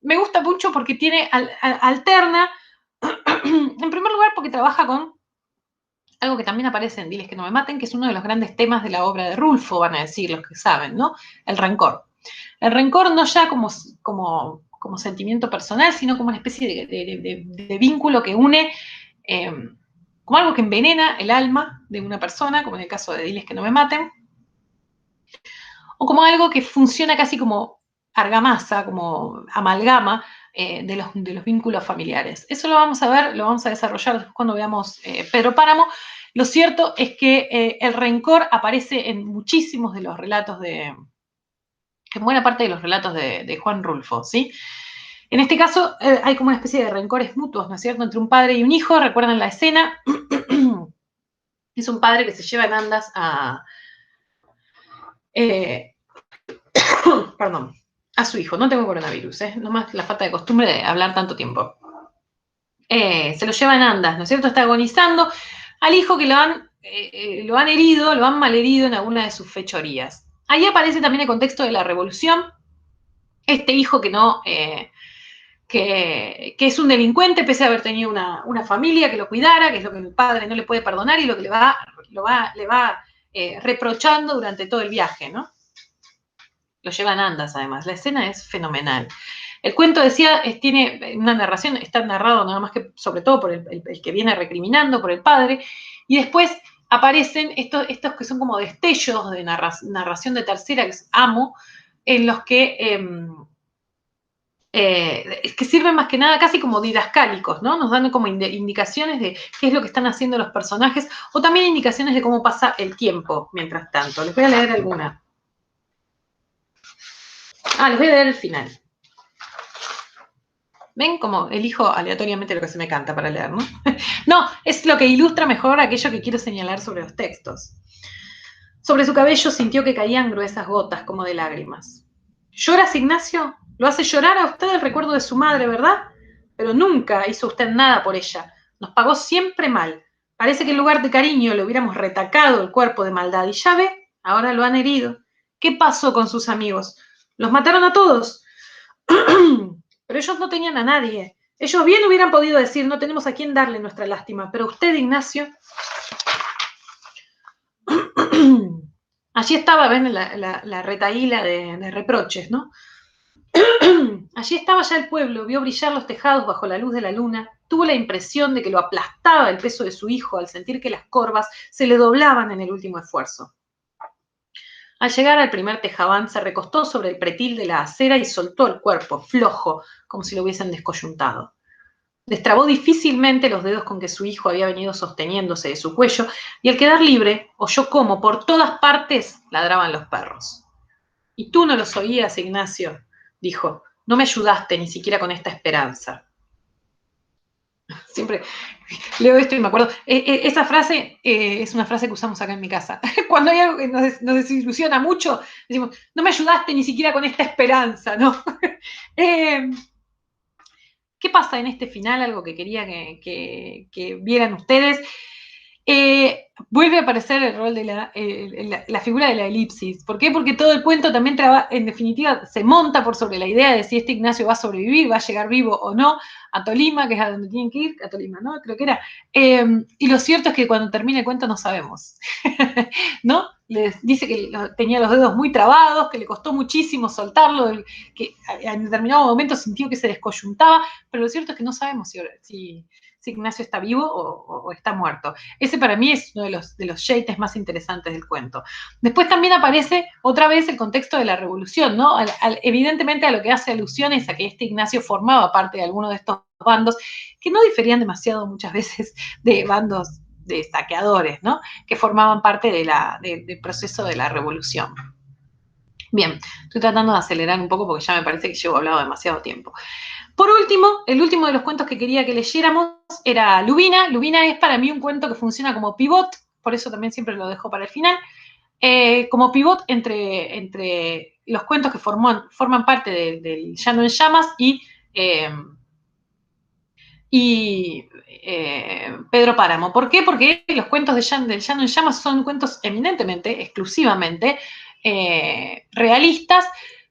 me gusta mucho porque alterna, en primer lugar porque trabaja con algo que también aparece en Diles que no me maten, que es uno de los grandes temas de la obra de Rulfo, van a decir los que saben, ¿no? El rencor. El rencor no ya como sentimiento personal, sino como una especie de vínculo que une, como algo que envenena el alma de una persona, como en el caso de Diles que no me maten, o como algo que funciona casi como argamasa, como amalgama de los vínculos familiares. Eso lo vamos a ver, lo vamos a desarrollar después cuando veamos Pedro Páramo. Lo cierto es que el rencor aparece en muchísimos de los relatos en buena parte de los relatos de Juan Rulfo, ¿sí? En este caso hay como una especie de rencores mutuos, ¿no es cierto?, entre un padre y un hijo. ¿Recuerdan la escena? Es un padre que se lleva en andas perdón, a su hijo. No tengo coronavirus, nomás la falta de costumbre de hablar tanto tiempo. Se lo lleva en andas, ¿no es cierto? Está agonizando al hijo que lo han herido, lo han malherido en alguna de sus fechorías. Ahí aparece también el contexto de la revolución. Este hijo que no, que es un delincuente, pese a haber tenido una familia que lo cuidara, que es lo que el padre no le puede perdonar y lo que le va reprochando durante todo el viaje, ¿no? Lo llevan andas, además. La escena es fenomenal. El cuento, decía, tiene una narración, está narrado nada más que sobre todo por el que viene recriminando, por el padre, y después aparecen estos que son como destellos de narración de tercera, que es amo, en los que sirven más que nada casi como didascálicos, ¿no? Nos dan como indicaciones de qué es lo que están haciendo los personajes, o también indicaciones de cómo pasa el tiempo mientras tanto. Les voy a leer alguna. Les voy a leer el final. ¿Ven? Como elijo aleatoriamente lo que se me canta para leer, ¿no? No, es lo que ilustra mejor aquello que quiero señalar sobre los textos. Sobre su cabello sintió que caían gruesas gotas como de lágrimas. ¿Lloras, Ignacio? Lo hace llorar a usted el recuerdo de su madre, ¿verdad? Pero nunca hizo usted nada por ella. Nos pagó siempre mal. Parece que en lugar de cariño le hubiéramos retacado el cuerpo de maldad. Y ya ve, ahora lo han herido. ¿Qué pasó con sus amigos? ¿Los mataron a todos? Pero ellos no tenían a nadie. Ellos bien hubieran podido decir, no tenemos a quién darle nuestra lástima. Pero usted, Ignacio... Allí estaba, ven, la retaíla de reproches, ¿no? Allí estaba ya el pueblo, vio brillar los tejados bajo la luz de la luna, tuvo la impresión de que lo aplastaba el peso de su hijo al sentir que las corvas se le doblaban en el último esfuerzo. Al llegar al primer tejabán, se recostó sobre el pretil de la acera y soltó el cuerpo, flojo, como si lo hubiesen descoyuntado. Destrabó difícilmente los dedos con que su hijo había venido sosteniéndose de su cuello, y al quedar libre, oyó cómo por todas partes ladraban los perros. «Y tú no los oías, Ignacio», dijo. «No me ayudaste ni siquiera con esta esperanza». Siempre leo esto y me acuerdo. Esa frase es una frase que usamos acá en mi casa. Cuando hay algo que nos desilusiona mucho, decimos, no me ayudaste ni siquiera con esta esperanza, ¿no? ¿Qué pasa en este final? Algo que quería que vieran ustedes. Vuelve a aparecer el rol de la figura de la elipsis. ¿Por qué? Porque todo el cuento también en definitiva se monta por sobre la idea de si este Ignacio va a sobrevivir, va a llegar vivo o no a Tolima, que es a donde tienen que ir, a Tolima, ¿no? Creo que era. Y lo cierto es que cuando termina el cuento no sabemos, ¿no? Les dice que tenía los dedos muy trabados, que le costó muchísimo soltarlo, que en determinado momento sintió que se descoyuntaba, pero lo cierto es que no sabemos si Ignacio está vivo o está muerto. Ese para mí es uno de los yates más interesantes del cuento. Después también aparece otra vez el contexto de la revolución, ¿no? Evidentemente a lo que hace alusión es a que este Ignacio formaba parte de alguno de estos bandos que no diferían demasiado muchas veces de bandos de saqueadores, ¿no? Que formaban parte del proceso de la revolución. Bien, estoy tratando de acelerar un poco porque ya me parece que llevo hablado demasiado tiempo. Por último, el último de los cuentos que quería que leyéramos era Lubina. Lubina es para mí un cuento que funciona como pivot, por eso también siempre lo dejo para el final, como pivot entre los cuentos que forman parte del Llano en Llamas y Pedro Páramo. ¿Por qué? Porque los cuentos del Llano en Llamas son cuentos eminentemente, exclusivamente realistas,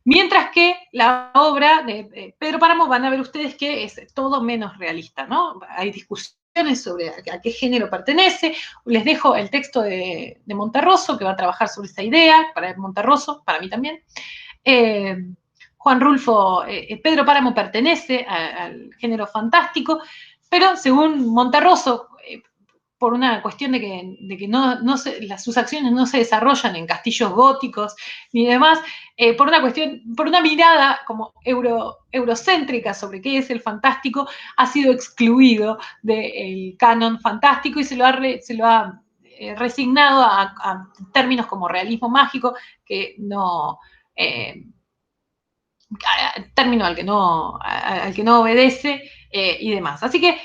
Mientras que la obra de Pedro Páramo van a ver ustedes que es todo menos realista, ¿no? Hay discusiones sobre a qué género pertenece. Les dejo el texto de Monterroso, que va a trabajar sobre esa idea, para Monterroso, para mí también. Juan Rulfo, Pedro Páramo pertenece al género fantástico, pero según Monterroso, por una cuestión de que sus acciones no se desarrollan en castillos góticos ni demás, por una mirada como eurocéntrica sobre qué es el fantástico, ha sido excluido del canon fantástico y se lo ha resignado a términos como realismo mágico, que no... término al que no obedece y demás. Así que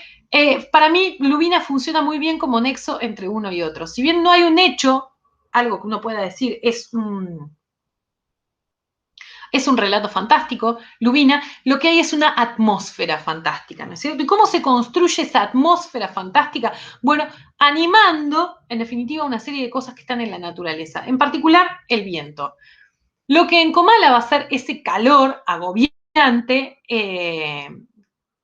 para mí Lubina funciona muy bien como nexo entre uno y otro. Si bien no hay un hecho, algo que uno pueda decir es un relato fantástico, Lubina, lo que hay es una atmósfera fantástica, ¿no es cierto? ¿Y cómo se construye esa atmósfera fantástica? Bueno, animando, en definitiva, una serie de cosas que están en la naturaleza, en particular el viento. Lo que en Comala va a ser ese calor agobiante,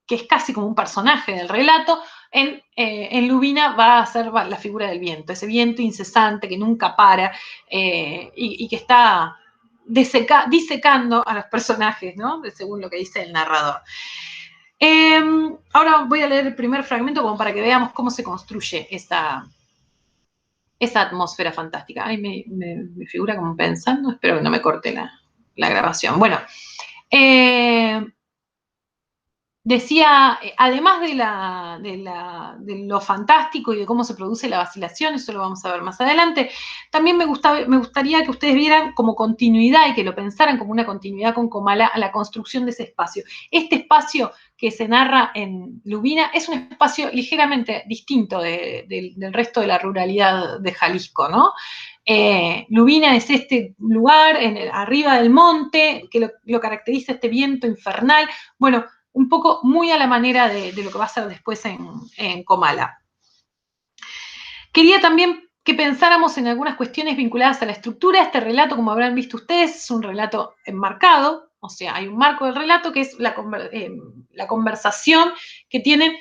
que es casi como un personaje del relato, en Lubina va a ser la figura del viento, ese viento incesante que nunca para y que está disecando a los personajes, ¿no? Según lo que dice el narrador. Ahora voy a leer el primer fragmento como para que veamos cómo se construye esa atmósfera fantástica. Ay, me figura como pensando, espero que no me corte la grabación. Bueno, decía, además de lo fantástico y de cómo se produce la vacilación, eso lo vamos a ver más adelante, también me gustaría que ustedes vieran como continuidad y que lo pensaran como una continuidad con Comala a la construcción de ese espacio. Este espacio que se narra en Lubina es un espacio ligeramente distinto del resto de la ruralidad de Jalisco, ¿no? Lubina es este lugar arriba del monte que lo caracteriza este viento infernal. Bueno, un poco muy a la manera de lo que va a ser después en Comala. Quería también que pensáramos en algunas cuestiones vinculadas a la estructura. Este relato, como habrán visto ustedes, es un relato enmarcado, o sea, hay un marco del relato que es la conversación que tienen.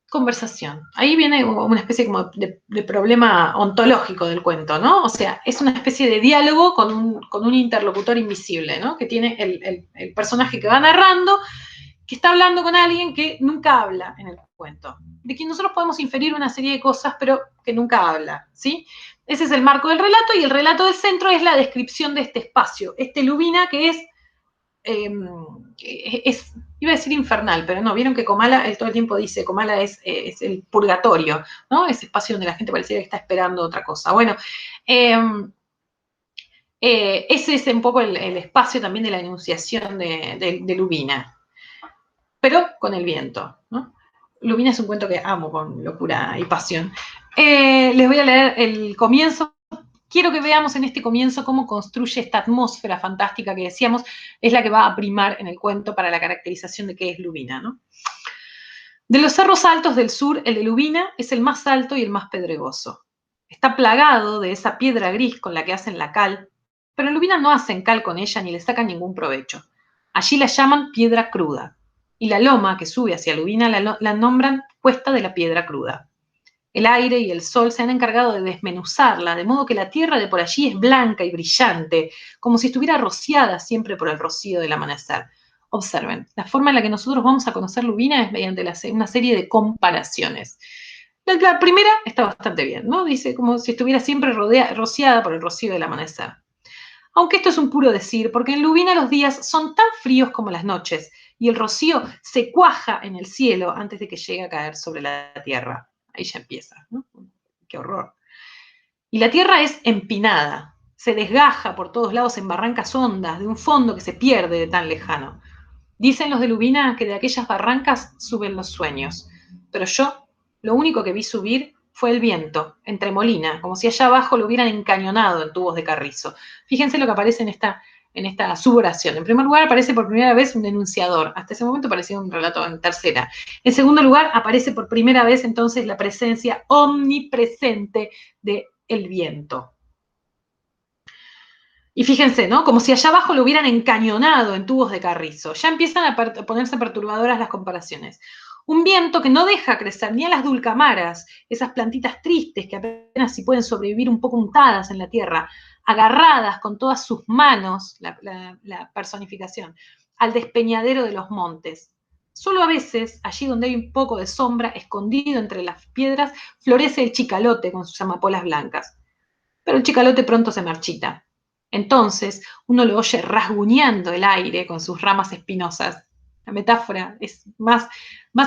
Conversación. Ahí viene una especie como de problema ontológico del cuento, ¿no? O sea, es una especie de diálogo con un interlocutor invisible, ¿no? Que tiene el personaje que va narrando, que está hablando con alguien que nunca habla en el cuento, de quien nosotros podemos inferir una serie de cosas, pero que nunca habla, ¿sí? Ese es el marco del relato, y el relato del centro es la descripción de este espacio, este Lubina que iba a decir infernal, pero no, vieron que Comala, él todo el tiempo dice, Comala es el purgatorio, ¿no? Ese espacio donde la gente pareciera que está esperando otra cosa. Bueno, ese es un poco el espacio también de la enunciación de Lubina, pero con el viento, ¿no? Lubina es un cuento que amo con locura y pasión. Les voy a leer el comienzo. Quiero que veamos en este comienzo cómo construye esta atmósfera fantástica que decíamos es la que va a primar en el cuento para la caracterización de qué es Lubina, ¿no? De los cerros altos del sur, el de Lubina es el más alto y el más pedregoso. Está plagado de esa piedra gris con la que hacen la cal, pero en Lubina no hacen cal con ella ni le sacan ningún provecho. Allí la llaman piedra cruda, y la loma que sube hacia Lubina la nombran Cuesta de la Piedra Cruda. El aire y el sol se han encargado de desmenuzarla, de modo que la tierra de por allí es blanca y brillante, como si estuviera rociada siempre por el rocío del amanecer. Observen, la forma en la que nosotros vamos a conocer Lubina es mediante una serie de comparaciones. La primera está bastante bien, ¿no? Dice como si estuviera siempre rociada por el rocío del amanecer. Aunque esto es un puro decir, porque en Lubina los días son tan fríos como las noches, y el rocío se cuaja en el cielo antes de que llegue a caer sobre la tierra. Ahí ya empieza, ¿no? Qué horror. Y la tierra es empinada, se desgaja por todos lados en barrancas hondas, de un fondo que se pierde de tan lejano. Dicen los de Lubina que de aquellas barrancas suben los sueños, pero yo lo único que vi subir fue el viento, entre molina, como si allá abajo lo hubieran encañonado en tubos de carrizo. Fíjense lo que aparece en esta suboración. En primer lugar, aparece por primera vez un enunciador. Hasta ese momento parecía un relato en tercera. En segundo lugar, aparece por primera vez entonces la presencia omnipresente del viento. Y fíjense, ¿no? Como si allá abajo lo hubieran encañonado en tubos de carrizo. Ya empiezan a ponerse perturbadoras las comparaciones. Un viento que no deja crecer ni a las dulcamaras, esas plantitas tristes que apenas si pueden sobrevivir un poco untadas en la tierra, agarradas con todas sus manos, la personificación, al despeñadero de los montes. Solo a veces, allí donde hay un poco de sombra, escondido entre las piedras, florece el chicalote con sus amapolas blancas. Pero el chicalote pronto se marchita. Entonces uno lo oye rasguñando el aire con sus ramas espinosas. La metáfora es más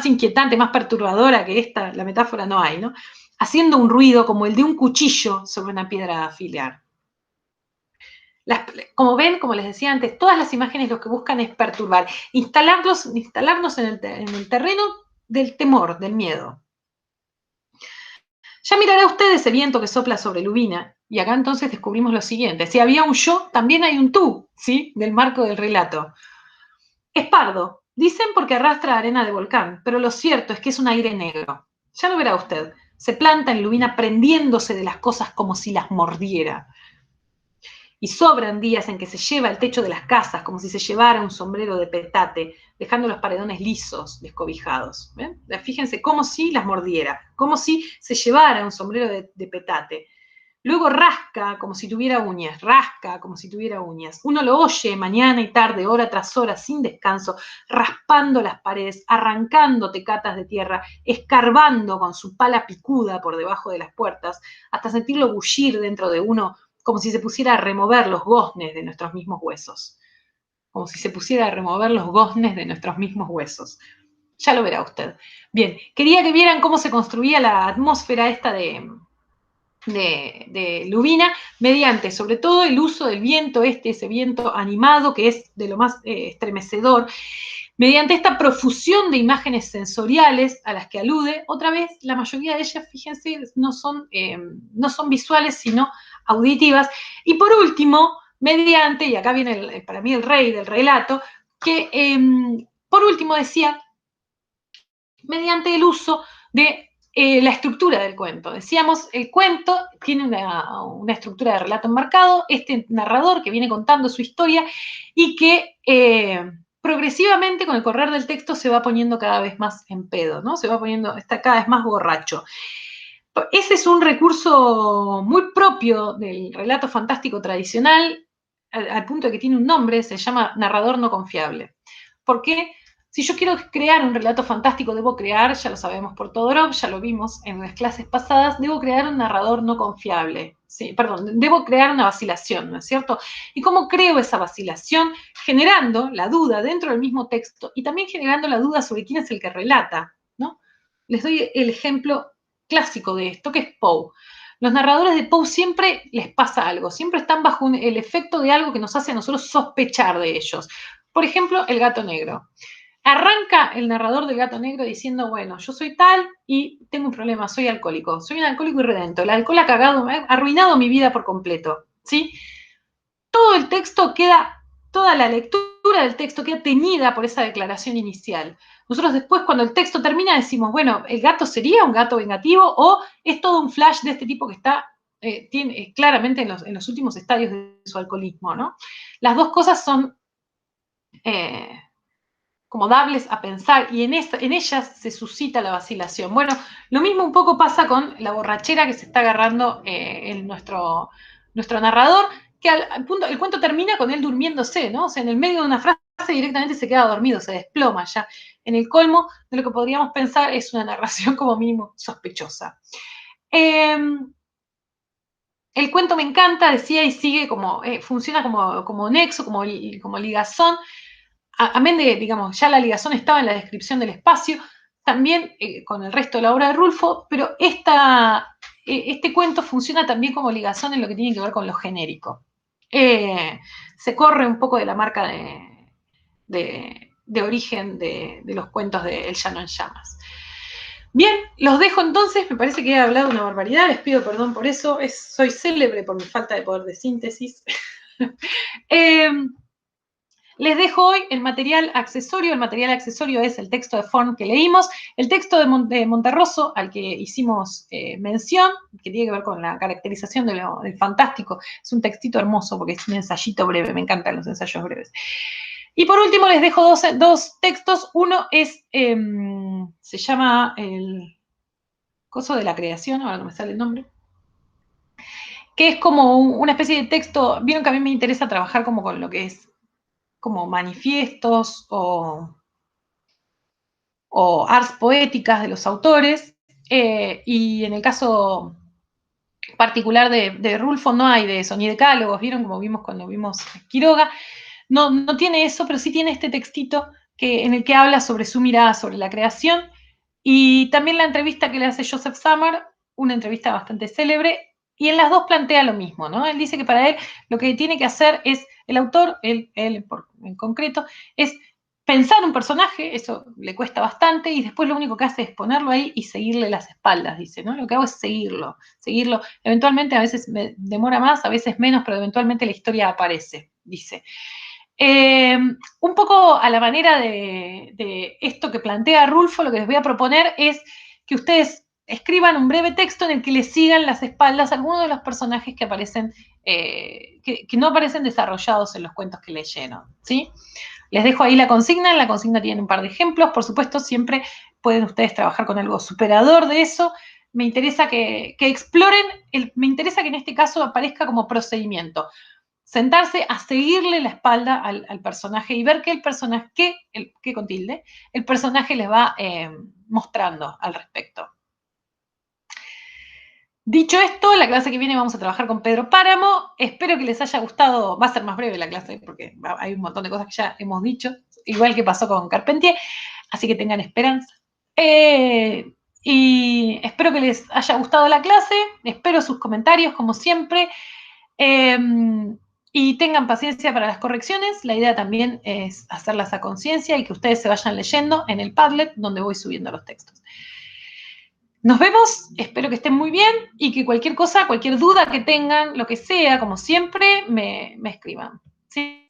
inquietante, más perturbadora que esta, la metáfora no hay, ¿no? Haciendo un ruido como el de un cuchillo sobre una piedra de afilar. Como ven, como les decía antes, todas las imágenes lo que buscan es perturbar, instalarnos en el terreno del temor, del miedo. Ya mirará usted ese viento que sopla sobre Lubina, y acá entonces descubrimos lo siguiente: si había un yo, también hay un tú, ¿sí? Del marco del relato. Es pardo, dicen porque arrastra arena de volcán, pero lo cierto es que es un aire negro. Ya lo verá usted, se planta en Lubina prendiéndose de las cosas como si las mordiera. Y sobran días en que se lleva el techo de las casas como si se llevara un sombrero de petate, dejando los paredones lisos, descobijados. ¿Ven? Fíjense, como si las mordiera, como si se llevara un sombrero de petate. Luego rasca como si tuviera uñas, rasca como si tuviera uñas. Uno lo oye mañana y tarde, hora tras hora, sin descanso, raspando las paredes, arrancando tecatas de tierra, escarbando con su pala picuda por debajo de las puertas, hasta sentirlo bullir dentro de uno, como si se pusiera a remover los goznes de nuestros mismos huesos. Como si se pusiera a remover los goznes de nuestros mismos huesos. Ya lo verá usted. Bien, quería que vieran cómo se construía la atmósfera esta de Lubina, mediante sobre todo el uso del viento, ese viento animado que es de lo más estremecedor, mediante esta profusión de imágenes sensoriales a las que alude. Otra vez, la mayoría de ellas, fíjense, no son visuales, sino auditivas. Y por último, mediante, y acá viene para mí el rey del relato, que por último decía, mediante el uso de la estructura del cuento. Decíamos, el cuento tiene una estructura de relato enmarcado, este narrador que viene contando su historia y que progresivamente con el correr del texto se va poniendo cada vez más en pedo, ¿no? Se va poniendo, está cada vez más borracho. Ese es un recurso muy propio del relato fantástico tradicional, al punto de que tiene un nombre, se llama narrador no confiable. ¿Por qué? Si yo quiero crear un relato fantástico, debo crear, ya lo sabemos por Todorov, ya lo vimos en las clases pasadas, debo crear un narrador no confiable. Sí, perdón, debo crear una vacilación, ¿no es cierto? ¿Y cómo creo esa vacilación? Generando la duda dentro del mismo texto y también generando la duda sobre quién es el que relata, ¿no? Les doy el ejemplo clásico de esto, que es Poe. Los narradores de Poe siempre les pasa algo, siempre están bajo el efecto de algo que nos hace a nosotros sospechar de ellos. Por ejemplo, el gato negro. Arranca el narrador del gato negro diciendo, bueno, yo soy tal y tengo un problema, soy alcohólico, soy un alcohólico irredento, el alcohol ha cagado, ha arruinado mi vida por completo, ¿sí? Todo el texto queda, toda la lectura del texto queda teñida por esa declaración inicial. Nosotros después, cuando el texto termina, decimos, bueno, ¿el gato sería un gato vengativo o es todo un flash de este tipo que está claramente en los últimos estadios de su alcoholismo, ¿no? Las dos cosas son como dables a pensar y en ellas se suscita la vacilación. Bueno, lo mismo un poco pasa con la borrachera que se está agarrando nuestro narrador, que al punto, el cuento termina con él durmiéndose, ¿no? O sea, en el medio de una frase directamente se queda dormido, se desploma ya. En el colmo de lo que podríamos pensar es una narración como mínimo sospechosa. El cuento me encanta, decía, y sigue como, funciona como nexo, como ligazón. Amén de, digamos, ya la ligazón estaba en la descripción del espacio, también con el resto de la obra de Rulfo, pero este cuento funciona también como ligazón en lo que tiene que ver con lo genérico. Se corre un poco de la marca de origen de los cuentos de El Llano en Llamas. Bien, los dejo entonces, me parece que he hablado una barbaridad, les pido perdón por eso, soy célebre por mi falta de poder de síntesis. Les dejo hoy el material accesorio. El material accesorio es el texto de Forn que leímos, el texto de Monterroso al que hicimos mención, que tiene que ver con la caracterización del fantástico. Es un textito hermoso porque es un ensayito breve, me encantan los ensayos breves. Y por último les dejo dos textos. Uno es, se llama el coso de la creación, ahora no me sale el nombre, que es como una especie de texto. Vieron que a mí me interesa trabajar como con lo que es como manifiestos o arts poéticas de los autores, y en el caso particular de Rulfo no hay de eso, ni decálogos, ¿vieron? Como vimos cuando vimos Quiroga, no tiene eso, pero sí tiene este textito en el que habla sobre su mirada sobre la creación, y también la entrevista que le hace Joseph Summer, una entrevista bastante célebre, y en las dos plantea lo mismo, ¿no? Él dice que para él lo que tiene que hacer es, el autor, él en concreto, es pensar un personaje, eso le cuesta bastante, y después lo único que hace es ponerlo ahí y seguirle las espaldas, dice, ¿no? Lo que hago es seguirlo. Eventualmente a veces me demora más, a veces menos, pero eventualmente la historia aparece, dice. Un poco a la manera de esto que plantea Rulfo, lo que les voy a proponer es que ustedes escriban un breve texto en el que les sigan las espaldas a algunos de los personajes que aparecen, que no aparecen desarrollados en los cuentos que leyeron, ¿sí? Les dejo ahí la consigna. En la consigna tienen un par de ejemplos. Por supuesto, siempre pueden ustedes trabajar con algo superador de eso. Me interesa que exploren, me interesa que en este caso aparezca como procedimiento. Sentarse a seguirle la espalda al personaje y ver qué el personaje, qué con tilde, el personaje les va mostrando al respecto. Dicho esto, la clase que viene vamos a trabajar con Pedro Páramo. Espero que les haya gustado. Va a ser más breve la clase porque hay un montón de cosas que ya hemos dicho, igual que pasó con Carpentier, así que tengan esperanza. Y espero que les haya gustado la clase, espero sus comentarios como siempre, y tengan paciencia para las correcciones. La idea también es hacerlas a conciencia y que ustedes se vayan leyendo en el Padlet donde voy subiendo los textos. Nos vemos, espero que estén muy bien y que cualquier cosa, cualquier duda que tengan, lo que sea, como siempre, me escriban. ¿Sí?